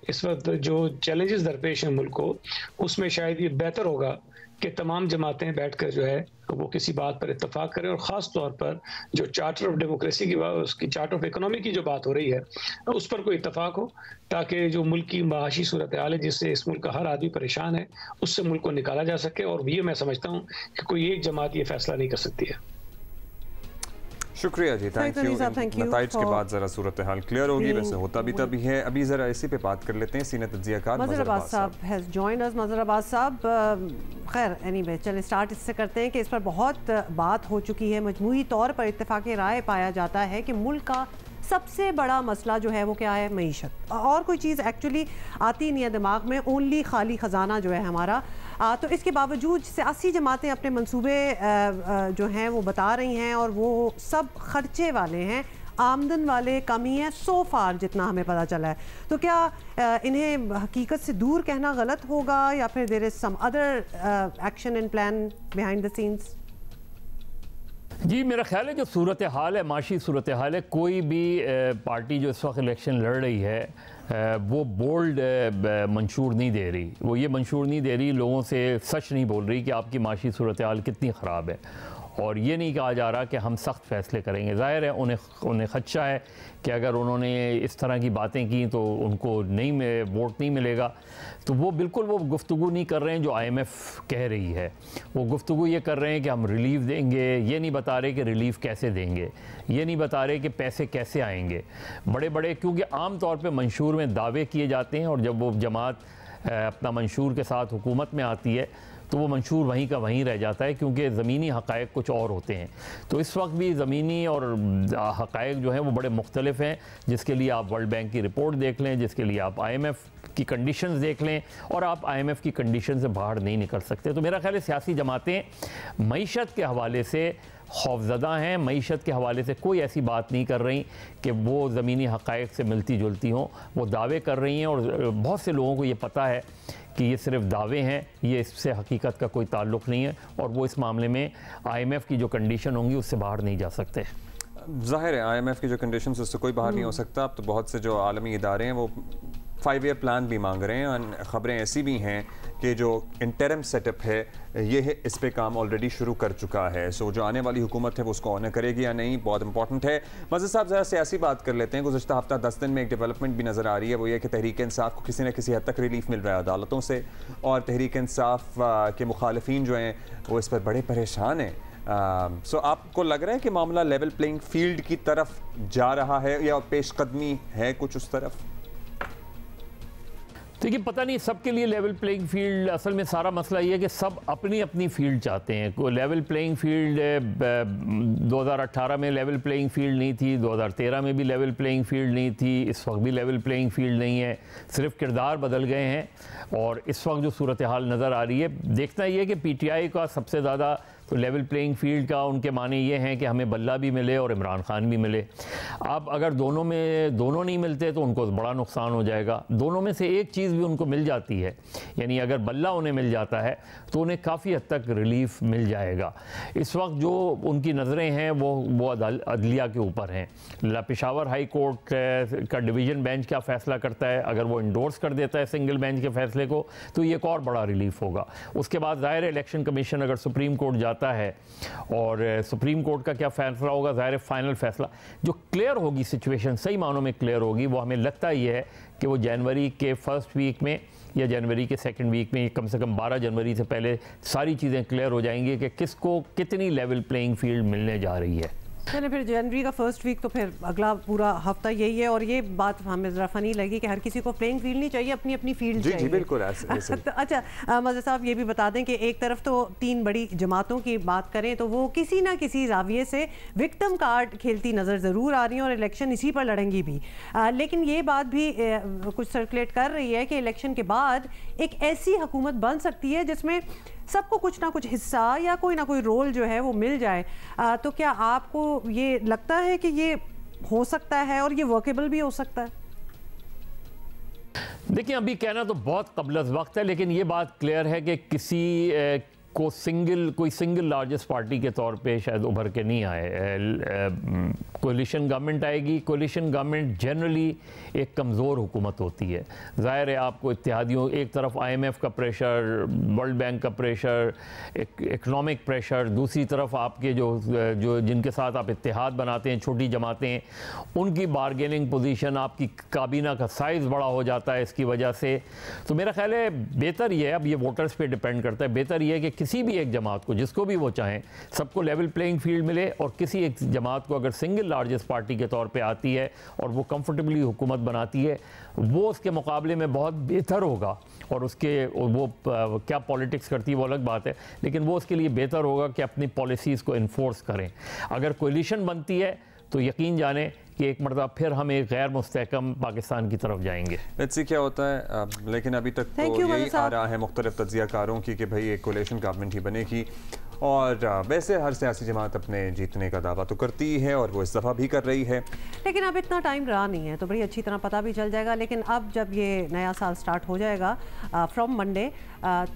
Speaker 7: इस वक्त जो चैलेंजेस दरपेश हैं मुल्क को, उसमें शायद ये बेहतर होगा कि तमाम जमातें बैठकर जो है वो किसी बात पर इत्तफाक करें, और ख़ास तौर पर जो चार्टर ऑफ डेमोक्रेसी की बात, उसकी चार्टर ऑफ इकोनॉमी की जो बात हो रही है उस पर कोई इत्तफाक हो, ताकि जो मुल्क की माशी सूरत हाल है जिससे इस मुल्क का हर आदमी परेशान है उससे मुल्क को निकाला जा सके। और ये मैं समझता हूँ कि कोई एक जमात ये फैसला नहीं कर सकती है।
Speaker 2: शुक्रिया जी, थैंक यू। नताइज के बाद जरा सूरत हाल क्लियर होगी, वैसे होता भी तभी है। अभी जरा इसी पे बात कर लेते हैं। सीनियर तज्जियाकार
Speaker 8: मज़हर अब्बास साहब has joined us. Mazhar Abbas साहब, खैर एनीवे चलें स्टार्ट इससे करते हैं कि इस पर बहुत बात हो चुकी है। मजमूई तौर पर इत्तेफाक राय पाया जाता है कि मुल्क का सबसे बड़ा मसला जो है वो क्या है? मईशत। और कोई चीज़ एक्चुअली आती नहीं है दिमाग में, ओनली खाली ख़जाना जो है हमारा। तो इसके बावजूद सियासी जमातें अपने मंसूबे जो हैं वो बता रही हैं और वो सब खर्चे वाले हैं, आमदन वाले कम ही है सो फार जितना हमें पता चला है। तो क्या इन्हें हकीकत से दूर कहना गलत होगा या फिर there is some other action and plan behind the scenes?
Speaker 9: जी, मेरा ख्याल है जो सूरत हाल है, माशी सूरत हाल है, कोई भी पार्टी जो इस वक्त इलेक्शन लड़ रही है वो बोल्ड मंशूर नहीं दे रही। वो ये मंशूर नहीं दे रही, लोगों से सच नहीं बोल रही कि आपकी माशी सूरत हाल कितनी ख़राब है, और ये नहीं कहा जा रहा कि हम सख्त फ़ैसले करेंगे। ज़ाहिर है उन्हें खदशा है कि अगर उन्होंने इस तरह की बातें की तो उनको वोट नहीं मिलेगा। तो वो बिल्कुल वो गुफ्तगू नहीं कर रहे हैं जो IMF कह रही है। वो गुफ्तगू ये कर रहे हैं कि हम रिलीफ देंगे, ये नहीं बता रहे कि रिलीफ कैसे देंगे, ये नहीं बता रहे कि पैसे कैसे आएंगे। बड़े बड़े, क्योंकि आम तौर पे मंशूर में दावे किए जाते हैं और जब वो जमात अपना मंशूर के साथ हुकूमत में आती है तो वो मंशूर वहीं का वहीं रह जाता है, क्योंकि ज़मीनी हक़ाइक़ कुछ और होते हैं। तो इस वक्त भी ज़मीनी और हक़ाइक़ जो हैं वो बड़े मुख्तलिफ हैं, जिसके लिए आप वर्ल्ड बैंक की रिपोर्ट देख लें, जिसके लिए आप IMF की कंडीशंस देख लें, और आप IMF की कंडीशन से बाहर नहीं निकल सकते। तो मेरा ख्याल है सियासी जमातें मईशत के हवाले से खौफज़दा हैं, मईशत के हवाले से कोई ऐसी बात नहीं कर रही कि वो ज़मीनी हक़ाइक़ से मिलती जुलती हों। वो दावे कर रही हैं और बहुत से लोगों को ये पता है कि ये सिर्फ दावे हैं, ये इससे हकीकत का कोई ताल्लुक़ नहीं है, और वो इस मामले में IMF की जो कंडीशन होंगी उससे बाहर नहीं जा सकते।
Speaker 2: ज़ाहिर है IMF की जो कंडीशन उससे कोई बाहर नहीं हो सकता। अब तो बहुत से जो आलमी इदारे हैं वो 5 ईयर प्लान भी मांग रहे हैं। ख़बरें ऐसी भी हैं कि जो इंटरम सेटअप है ये है, इस पे काम ऑलरेडी शुरू कर चुका है। सो जो आने वाली हुकूमत है वो उसको ऑनर करेगी या नहीं, बहुत इंपॉर्टेंट है। मज़हर साहब ज़रा सियासी बात कर लेते हैं। गुज़श्ता हफ्ता 10 दिन में एक डेवलपमेंट भी नज़र आ रही है, वो ये कि तहरीक इंसाफ को किसी न किसी हद तक रिलीफ मिल रहा है अदालतों से, और तहरीक इंसाफ के मुखालिफिन जो हैं वो इस पर बड़े परेशान हैं। सो आपको लग रहा है कि मामला लेवल प्लेइंग फील्ड की तरफ जा रहा है या पेशकदमी है कुछ उस तरफ?
Speaker 9: देखिए, पता नहीं सबके लिए लेवल प्लेइंग फील्ड, असल में सारा मसला ये है कि सब अपनी अपनी फील्ड चाहते हैं। कोई लेवल प्लेइंग फील्ड 2018 में लेवल प्लेइंग फील्ड नहीं थी, 2013 में भी लेवल प्लेइंग फील्ड नहीं थी, इस वक्त भी लेवल प्लेइंग फील्ड नहीं है, सिर्फ किरदार बदल गए हैं। और इस वक्त जो सूरत हाल नज़र आ रही है, देखना ये है कि PTI का सबसे ज़्यादा तो लेवल प्लेइंग फील्ड का उनके माने ये हैं कि हमें बल्ला भी मिले और इमरान खान भी मिले। अब अगर दोनों नहीं मिलते तो उनको बड़ा नुकसान हो जाएगा। दोनों में से एक चीज़ भी उनको मिल जाती है, यानी अगर बल्ला उन्हें मिल जाता है तो उन्हें काफ़ी हद तक रिलीफ मिल जाएगा। इस वक्त जो उनकी नज़रें हैं वो अदलिया के ऊपर हैं। पेशावर हाई कोर्ट का डिवीज़न बेंच क्या फ़ैसला करता है, अगर वो इंडोर्स कर देता है सिंगल बेंच के फ़ैसले को तो ये एक और बड़ा रिलीफ होगा। उसके बाद ज़ाहिर इलेक्शन कमीशन अगर सुप्रीम कोर्ट जाता है और सुप्रीम कोर्ट का क्या फैसला होगा, ज़ाहिर फाइनल फैसला जो क्लियर होगी, सिचुएशन सही मानों में क्लियर होगी, वो हमें लगता ही है कि वो जनवरी के फर्स्ट वीक में या जनवरी के सेकंड वीक में, कम से कम 12 जनवरी से पहले सारी चीज़ें क्लियर हो जाएंगी कि किसको कितनी लेवल प्लेइंग फील्ड मिलने जा रही है।
Speaker 8: चलिए, फिर जनवरी का फर्स्ट वीक तो फिर अगला पूरा हफ्ता यही है। और ये बात हमें ज़रा फनी लगी कि हर किसी को प्लेइंग फील्ड नहीं चाहिए, अपनी अपनी फील्ड चाहिए।
Speaker 2: जी बिल्कुल ऐसे।
Speaker 8: अच्छा, मज़हर साहब ये भी बता दें कि एक तरफ तो 3 बड़ी जमातों की बात करें तो वो किसी ना किसी जाविये से विक्टिम कार्ड खेलती नज़र ज़रूर आ रही हैं और इलेक्शन इसी पर लड़ेंगी भी। लेकिन ये बात भी कुछ सर्कुलेट कर रही है कि इलेक्शन के बाद एक ऐसी हुकूमत बन सकती है जिसमें सबको कुछ ना कुछ हिस्सा या कोई ना कोई रोल जो है वो मिल जाए। तो क्या आपको ये लगता है कि ये हो सकता है और ये वर्केबल भी हो सकता है?
Speaker 9: देखिए, अभी कहना तो बहुत क़ब्ल वक्त है, लेकिन ये बात क्लियर है कि किसी को कोई सिंगल लार्जेस्ट पार्टी के तौर पे शायद उभर के नहीं आए। कोलिशन गवर्नमेंट आएगी। कोलिशन गवर्नमेंट जनरली एक कमज़ोर हुकूमत होती है। ज़ाहिर है आपको इत्तेहादियों, एक तरफ IMF का प्रेशर, वर्ल्ड बैंक का प्रेशर, इकनॉमिक प्रेशर, दूसरी तरफ आपके जो जिनके साथ आप इत्तेहाद बनाते हैं, छोटी जमातें, उनकी बारगेनिंग पोजीशन, आपकी काबीना का साइज़ बड़ा हो जाता है इसकी वजह से। तो मेरा ख्याल है बेहतर ये है, अब ये वोटर्स पे डिपेंड करता है, बेहतर ये है कि किसी भी एक जमात को, जिसको भी वो चाहें, सबको लेवल प्लेइंग फील्ड मिले और किसी एक जमात को अगर सिंगल लार्जेस्ट पार्टी के तौर पे आती है और वो कंफर्टेबली हुकूमत बनाती है, वो उसके मुकाबले में बहुत बेहतर होगा। और वो क्या पॉलिटिक्स करती है वो अलग बात है, लेकिन वो उसके लिए बेहतर होगा कि अपनी पॉलिसीज़ को इन्फोर्स करें। अगर कोलिशन बनती है तो यकीन जाने कि एक मरतबा फिर हम एक गैर मुस्तहकम पाकिस्तान की तरफ जाएंगे।
Speaker 2: लेट्स सी क्या होता है। लेकिन अभी तक तो यही आ रहा है मुख्तलिफ तज्ज़ियाकारों की कि भाई एक कोलिशन गवर्नमेंट ही बनेगी। और वैसे हर सियासी जमात अपने जीतने का दावा तो करती है और वो इस दफ़ा भी कर रही है।
Speaker 8: लेकिन अब इतना टाइम रहा नहीं है तो बड़ी अच्छी तरह पता भी चल जाएगा। लेकिन अब जब ये नया साल स्टार्ट हो जाएगा फ्रॉम मंडे,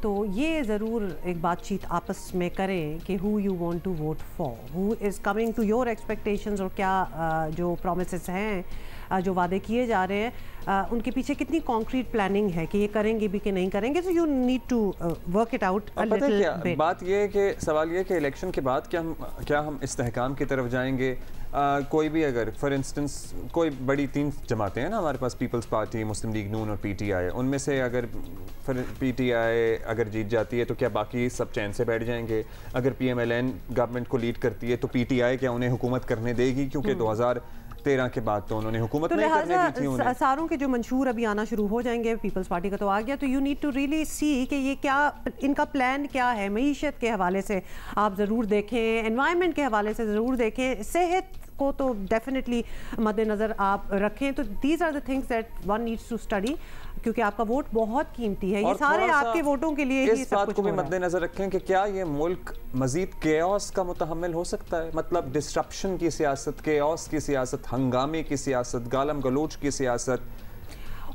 Speaker 8: तो ये ज़रूर एक बातचीत आपस में करें कि who you want to vote for, who is coming to your expectations, और क्या जो प्रोमिसेस हैं, जो वादे किए जा रहे हैं, उनके पीछे कितनी कॉन्क्रीट प्लानिंग है कि ये करेंगे भी कि नहीं करेंगे। So you need to work it out a little bit.
Speaker 2: बात ये है कि सवाल ये है कि इलेक्शन के बाद क्या हम इस्तेहकाम की तरफ जाएंगे। कोई भी अगर फॉर इंस्टेंस कोई बड़ी 3 जमातें हैं ना हमारे पास, पीपल्स पार्टी, मुस्लिम लीग नून और PTI, उनमें से अगर PTI अगर जीत जाती है तो क्या बाकी सब चैन से बैठ जाएंगे? अगर PMLN गवर्नमेंट को लीड करती है तो PTI क्या उन्हें हुकूमत करने देगी? क्योंकि 2013 के बाद तो उन्होंने हुकूमत नहीं करने दी थी उन्हें।
Speaker 8: सारों के जो मंशूर अभी आना शुरू हो जाएंगे, पीपल्स पार्टी का तो आ गया, तो you need to really see कि ये क्या इनका प्लान क्या है। मईशत के हवाले से आप ज़रूर देखें, एनवायरनमेंट के हवाले से ज़रूर देखें, सेहत को तो डेफिनेटली मद्देनज़र आप रखें। तो these are the things that one needs to study, क्योंकि आपका वोट बहुत कीमती है। ये सारे आपके वोटों के लिए ही
Speaker 2: इस बात को भी मद्देनजर रखें कि क्या ये मुल्क मजीद केओस का मुतहम्मिल हो सकता है। मतलब डिस्ट्रप्शन की सियासत, केओस की सियासत, हंगामे की सियासत, गालम गलोच की सियासत,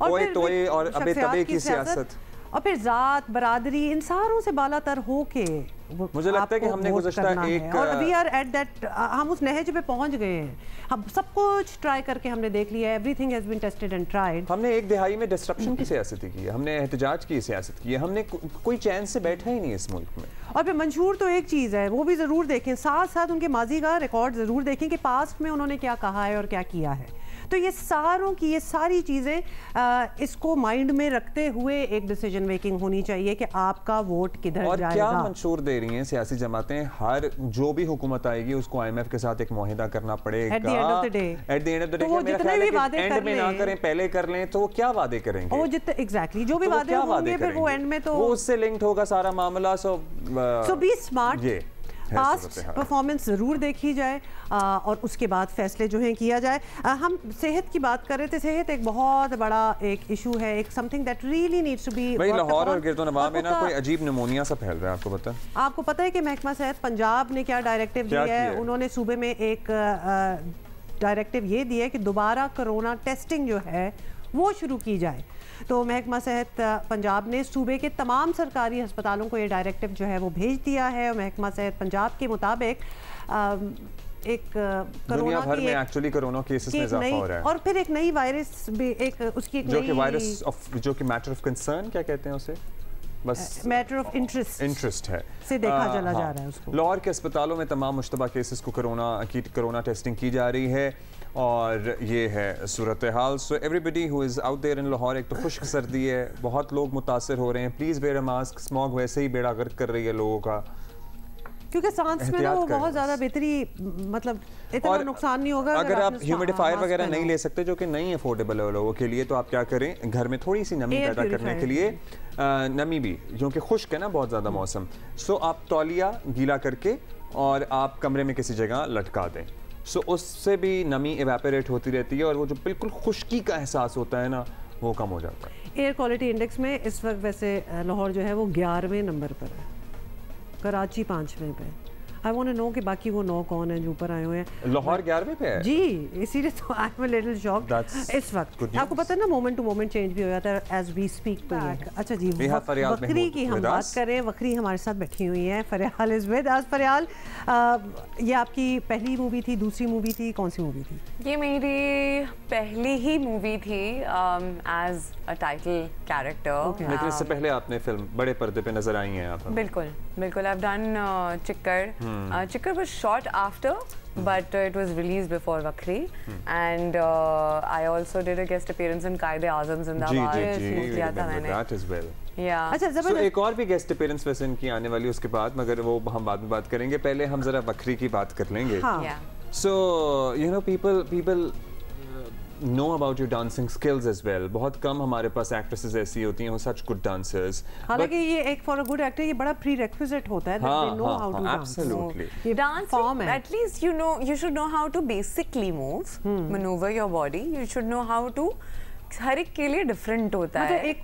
Speaker 2: ओए तोए और अबे तबे की सियासत।
Speaker 8: और फिर जात बरादरी इन सारों से बालातर हो के
Speaker 2: मुझे लगता है कि हमने गुज़श्ता एक
Speaker 8: और वी आर एट दैट, हम उस नहज पे पहुंच गए हैं, हम सब कुछ ट्राई करके हमने देख लिया है, everything has been tested and tried.
Speaker 2: हमने एक दिहाई में डिस्ट्रप्शन की सियासत की है, हमने एहतजाज की सियासत की है, हमने कोई चैन से बैठा ही नहीं इस मुल्क में।
Speaker 8: और फिर मंशूर तो एक चीज़ है, वो भी ज़रूर देखें, साथ साथ उनके माजी का रिकॉर्ड ज़रूर देखें कि पास्ट में उन्होंने क्या कहा है और क्या किया है। तो ये सारों की ये सारी चीज़ें इसको माइंड में रखते हुए एक डिसीजन मेकिंग होनी चाहिए कि आपका वोट किधर जाएगा।
Speaker 2: और क्या मंशूर दे रही हैं सियासी जमातें, हर जो भी हुकूमत आएगी उसको IMF के साथ एक मुआहिदा करना पड़ेगा
Speaker 8: at the end of the day.
Speaker 2: At the end of the day
Speaker 8: वो जितने भी वादे
Speaker 2: एंड में ना करें, पहले कर लें, तो वो क्या वादे करेंगे?
Speaker 8: वो जितने एग्जैक्टली जो भी वादे होंगे फिर वो एंड में तो
Speaker 2: वो उससे लिंक्ड होगा सारा मामला। सो
Speaker 8: बी स्मार्ट, पास्ट परफॉर्मेंस ज़रूर देखी जाए और उसके बाद फैसले जो हैं किया जाए। हम सेहत की बात कर रहे थे, सेहत एक बहुत बड़ा एक इशू है, एक something that really needs to be.
Speaker 2: भाई लाहौर और गिरदोनवा में ना कोई अजीब निमोनिया सा फैल रहा है, आपको पता है कि
Speaker 8: महकमा सेहत पंजाब ने क्या डायरेक्टिव दिया है? उन्होंने सूबे में एक डायरेक्टिव ये दिया है कि दोबारा कोरोना टेस्टिंग जो है वो शुरू की जाए। तो महकमा सेहत पंजाब ने सूबे के तमाम सरकारी अस्पतालों को ये डायरेक्टिव जो है वो भेज दिया है और महकमा सेहत पंजाब के मुताबिक एक
Speaker 2: दुनिया भर में एक्चुअली कोरोना केसेस में इजाफा हो रहा है
Speaker 8: और फिर एक नई वायरस भी एक उसकी एक
Speaker 2: जो कि वायरस ऑफ जो कि मैटर ऑफ कंसर्न क्या कहते हैं उसे, बस
Speaker 8: मैटर ऑफ इंटरेस्ट
Speaker 2: है
Speaker 8: से देखा चला जा रहा है उसको।
Speaker 2: लाहौर के अस्पतालों में तमाम मुश्तबा केसेस को कोरोना टेस्टिंग की जा रही है और ये है सूरत हाल। So everybody who is out there in Lahore, एक तो खुश्क सर्दी है, बहुत लोग मुतासर हो रहे हैं, please where a mask. Smog वैसे ही बेड़ा गर्क कर रही है लोगों का,
Speaker 8: क्योंकि सांस में वो बहुत ज़्यादा बेहतरी, मतलब इतना नुकसान नहीं होगा।
Speaker 2: अगर आप ह्यूमिडिफायर वगैरह नहीं ले सकते जो कि नहीं अफोर्डेबल है लोगों के लिए, तो आप क्या करें, घर में थोड़ी सी नमी पैदा करने के लिए, नमी भी क्योंकि खुश्क है ना बहुत ज़्यादा मौसम, सो आप तौलिया गीला करके और आप कमरे में किसी जगह लटका दें, सो उससे भी नमी इवेपोरेट होती रहती है और वो जो बिल्कुल खुश्की का एहसास होता है ना वो कम हो जाता है।
Speaker 8: एयर क्वालिटी इंडेक्स में इस वक्त वैसे लाहौर जो है वो 11वें नंबर पर है, कराची 5वें पे। आई वांट टू नो कि बाकी वो 9 कौन है जो ऊपर आए हुए हैं।
Speaker 2: लाहौर 11वें पे है
Speaker 8: जी, इसीलिए तो I am a little shocked इस वक्त। आपको पता है ना मोमेंट टू मोमेंट चेंज भी हो जाता है एज वी स्पीक। अच्छा जी, वक्री की हम बात करें, वक्री हमारे साथ बैठी हुई है, फरियाल इज विद अस। फरियाल, ये आपकी पहली मूवी थी, दूसरी मूवी थी, कौन सी मूवी थी?
Speaker 10: ये मेरी पहली ही मूवी थी एज अ टाइटल कैरेक्टर।
Speaker 2: लेकिन इससे पहले आपने फिल्म बड़े पर्दे पे नजर आई हैं आप?
Speaker 10: बिल्कुल बिल्कुल, I have done Chikkar. Chikkar was shot after, but it was released before Vakri, and I also did a guest appearance in Qaid-e-Azam Zindabad।
Speaker 2: किया था मैंने। That as well।
Speaker 8: अच्छा,
Speaker 2: so, एक और भी गेस्ट अपीयरेंस वैसे इनकी आने वाली उसके बाद, मगर वो हम बाद में बात करेंगे, पहले हम जरा वक्री की बात कर लेंगे। So you know people know about your dancing skills as well। बहुत कम हमारे पास एक्ट्रेसेस ऐसी होती हैं who such good dancers।
Speaker 8: हालांकि ये एक फॉर अ गुड एक्टर ये बड़ा प्रीरेक्विजिट होता है that they know how to dance।
Speaker 2: Absolutely।
Speaker 10: Dancing, at least you should know how to basically move, maneuver your body। You should know how to, हर एक के लिए डिफरेंट होता है।
Speaker 8: मतलब एक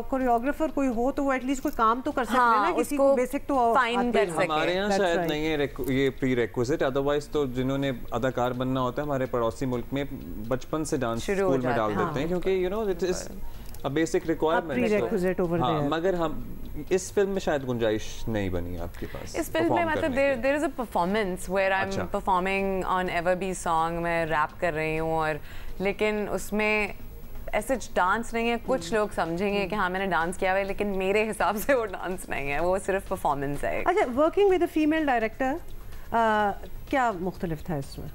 Speaker 8: कोरियोग्राफर कोई हो तो वो एटलीस्ट कोई काम तो कर सकते हैं ना, किसी को बेसिक तो
Speaker 10: फाइन कर सके।
Speaker 2: हमारे यहाँ शायद नहीं है ये प्री रिक्विजिट, अदरवाइज तो जिन्होंने अदाकार बनना होता है हमारे पड़ोसी मुल्क में बचपन से डांस स्कूल में डाल देते हैं, क्योंकि you know it is a basic requirement. मगर हम इस फिल्म में शायद गुंजाइश नहीं बनी आपके पास
Speaker 10: इस फिल्म में। मतलब there is a performance where I am performing on ever be song, मैं रैप कर रही हूँ, और लेकिन उसमें ऐसे डांस नहीं है। कुछ लोग समझेंगे कि हाँ मैंने डांस किया हुआ है, लेकिन मेरे हिसाब से वो डांस नहीं है, वो सिर्फ परफॉर्मेंस है।
Speaker 8: अच्छा, working with a female director क्या मुख्तलिफ था इसमें?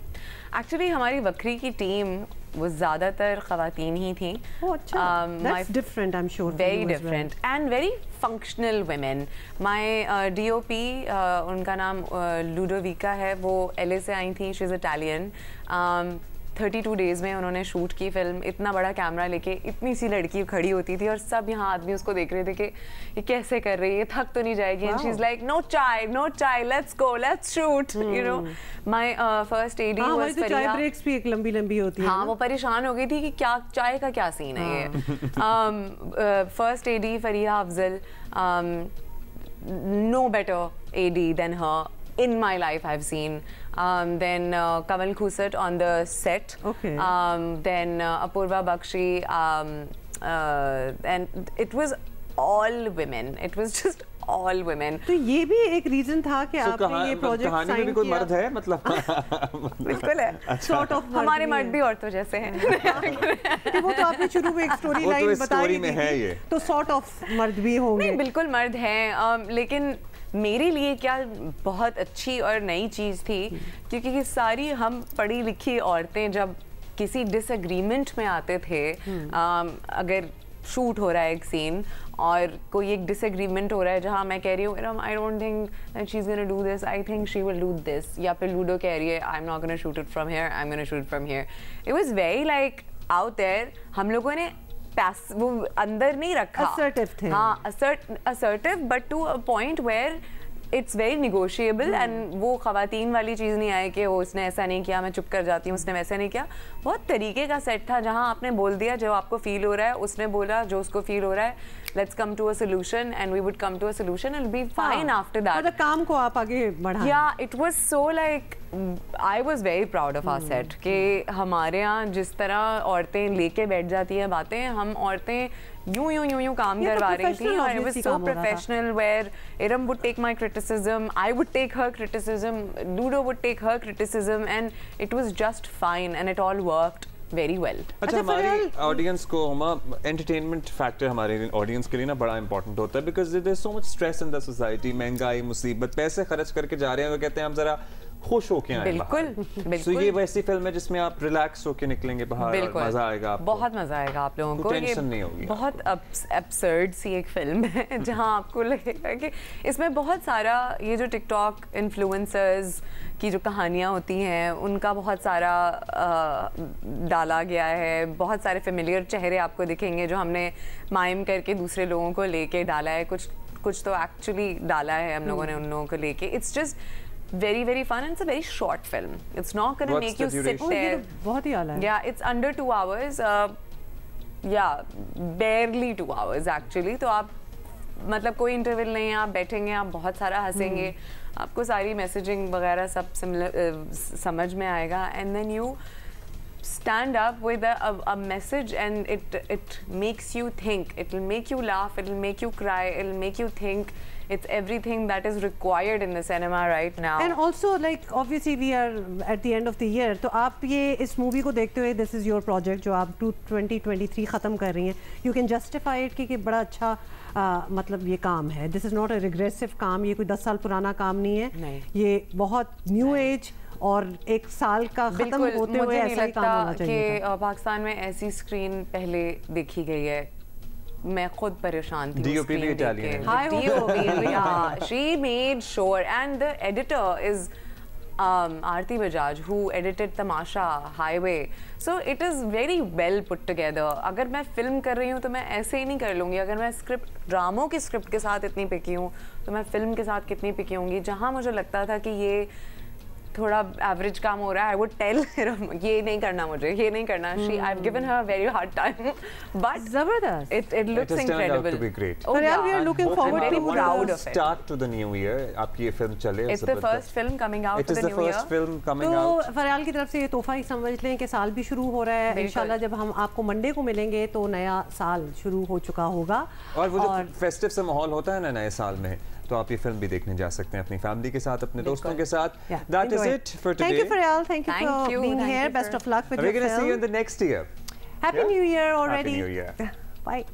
Speaker 10: एक्चुअली हमारी वक्री की टीम वो ज़्यादातर ख़वातीन ही थी।
Speaker 8: That's different, I'm sure.
Speaker 10: Very different and very functional women. My DOP उनका नाम लुडोविका है, वो LA से आई थी, she's Italian। 32 डेज़ में उन्होंने शूट की फिल्म। इतना बड़ा कैमरा लेके इतनी सी लड़की खड़ी होती थी और सब यहाँ आदमी उसको देख रहे थे कि ये कैसे कर रही है, थक तो नहीं जाएगी। And she is like no chai, let's go, let's shoot, you know. My first AD was Faria.
Speaker 8: Chai breaks भी एक लंबी होती है।
Speaker 10: हाँ, वो परेशान हो गई थी कि क्या चाय का क्या सीन है ये। First AD Fariya Afzal, no better AD than her in my life I've seen। Then Kamal Khusat on the set।
Speaker 8: Okay।
Speaker 10: Then Apurva Bakshi, and it was all women. It was just all women.
Speaker 8: तो ये भी एक reason था कि आपने ये project
Speaker 2: कहानी में भी कोई मर्द है मतलब
Speaker 10: बिल्कुल है
Speaker 8: सॉर्ट ऑफ
Speaker 10: हमारे मर्द भी औरतों जैसे हैं
Speaker 8: वो तो आपने शुरू में एक स्टोरी लाइन बताई
Speaker 2: में है ये
Speaker 8: तो सॉर्ट ऑफ मर्द भी होंगे
Speaker 10: नहीं बिल्कुल मर्द हैं लेकिन मेरे लिए क्या बहुत अच्छी और नई चीज़ थी क्योंकि सारी हम पढ़ी लिखी औरतें जब किसी डिसएग्रीमेंट में आते थे अगर शूट हो रहा है एक सीन और कोई एक डिसएग्रीमेंट हो रहा है जहाँ मैं कह रही हूँ I don't think that she is gonna do this I think she will do this या फिर लूडो कह रही है I am not gonna shoot it from here I am gonna shoot from here it was very like out there हम लोगों ने वो अंदर नहीं रखा
Speaker 8: assertive थे
Speaker 10: हाँ assertive but to a point where it's very negotiable and वो ख़वातीन वाली चीज़ नहीं आई कि वो उसने ऐसा नहीं किया मैं चुप कर जाती हूँ उसने वैसा नहीं किया बहुत तरीके का सेट था जहाँ आपने बोल दिया जो आपको फील हो रहा है उसने बोला जो उसको फील हो रहा है let's come to a solution and we would come to a solution and be fine after that
Speaker 8: मतलब काम को आप आगे बढ़ाएं
Speaker 10: या it was so like I was very proud of our set कि हमारे यहाँ जिस तरह औरतें लेके बैठ जाती है बातें हम औरतें यूं काम करवा रही थी और it was so professional where Iram would take my criticism, I would take her criticism, Ludo would take her criticism and it was just fine and it all worked very well.
Speaker 2: अच्छा हमारी audience को हम entertainment factor हमारे audience के लिए ना बड़ा important होता है because there is so much stress in the society महंगाई मुसीबत पैसे खर्च करके जा रहे हैं वो कहते हैं हम जरा खुश होके आए
Speaker 10: बिल्कुल
Speaker 2: तो ये वैसी फिल्म है जिसमें आप रिलैक्स होके निकलेंगे बाहर और मजा आएगा आपको
Speaker 10: बहुत मजा आएगा आप लोगों को
Speaker 2: टेंशन नहीं होगी
Speaker 10: बहुत एब्सर्ड सी एक फिल्म है जहां आपको लगेगा कि इसमें बहुत सारा ये जो टिकटॉक इन्फ्लुएंसर्स की जो कहानियाँ होती हैं उनका बहुत सारा डाला गया है बहुत सारे फेमिलियर चेहरे आपको दिखेंगे जो हमने माइम करके दूसरे लोगों को लेके डाला है कुछ तो एक्चुअली डाला है हम लोगों ने उन लोगों को लेके it's just very fun and it's a very short film. It's not going to make you sit there.
Speaker 8: बहुत ही आला है.
Speaker 10: Yeah, it's under 2 hours. Yeah, barely 2 hours actually. तो आप मतलब कोई इंटरवल नहीं है आप बैठेंगे आप बहुत सारा हंसेंगे आपको सारी मैसेजिंग वगैरह सब समझ में आएगा and then you stand up with a message and it makes you think. It will make you laugh. It will make you cry. It will make you think. It's everything that is required in the cinema right now.
Speaker 8: And also, like obviously, we are at the end of the year. तो आप ये इस movie को देखते हुए, this is your project जो आप 2023 ख़त्म कर रही हैं. You can justify it कि बड़ा अच्छा मतलब ये काम है. This is not a regressive काम. ये कोई 10 साल पुराना काम नहीं है.
Speaker 10: नहीं.
Speaker 8: ये बहुत new age और एक साल का खत्म होते हुए ऐसा ही काम होना चाहिए
Speaker 10: कि पाकिस्तान में ऐसी स्क्रीन पहले देखी गई है मैं खुद परेशान थी
Speaker 2: DOP भी इटालियन है
Speaker 10: DOP yeah she made sure and the editor is Aarti Bajaj who edited Tamasha Highway so it is very well put together अगर मैं फिल्म कर रही हूँ तो मैं ऐसे ही नहीं कर लूँगी अगर मैं स्क्रिप्ट ड्रामों की स्क्रिप्ट के साथ इतनी पिकी हूँ तो मैं फिल्म के साथ कितनी पिकी होंगी जहाँ मुझे लगता था कि ये थोड़ा एवरेज काम हो रहा है आई वुड टेल ये नहीं करना मुझे ये नहीं करना she I have given her very hard time but
Speaker 8: जबरदस्त
Speaker 10: it looks incredible
Speaker 2: to be great
Speaker 8: we are looking forward to
Speaker 10: proud of
Speaker 2: start to the new year आपकी ये फिल्म चले
Speaker 10: it's the first film coming out to the new year
Speaker 8: तो फरयाल की तरफ से ये तोहफा ही समझ लें कि साल भी शुरू हो रहा है इंशाल्लाह जब हम आपको मंडे को मिलेंगे तो नया साल शुरू हो चुका होगा
Speaker 2: और वो जो फेस्टिव सा माहौल होता है ना नए साल में तो आप ये फिल्म भी देखने जा सकते हैं अपनी फैमिली के साथ अपने दोस्तों के साथ that is it for today
Speaker 8: thank you Faryal thank you for being here best of luck with your film
Speaker 2: we gonna see you in the next year
Speaker 8: happy new year already
Speaker 2: happy new year
Speaker 8: bye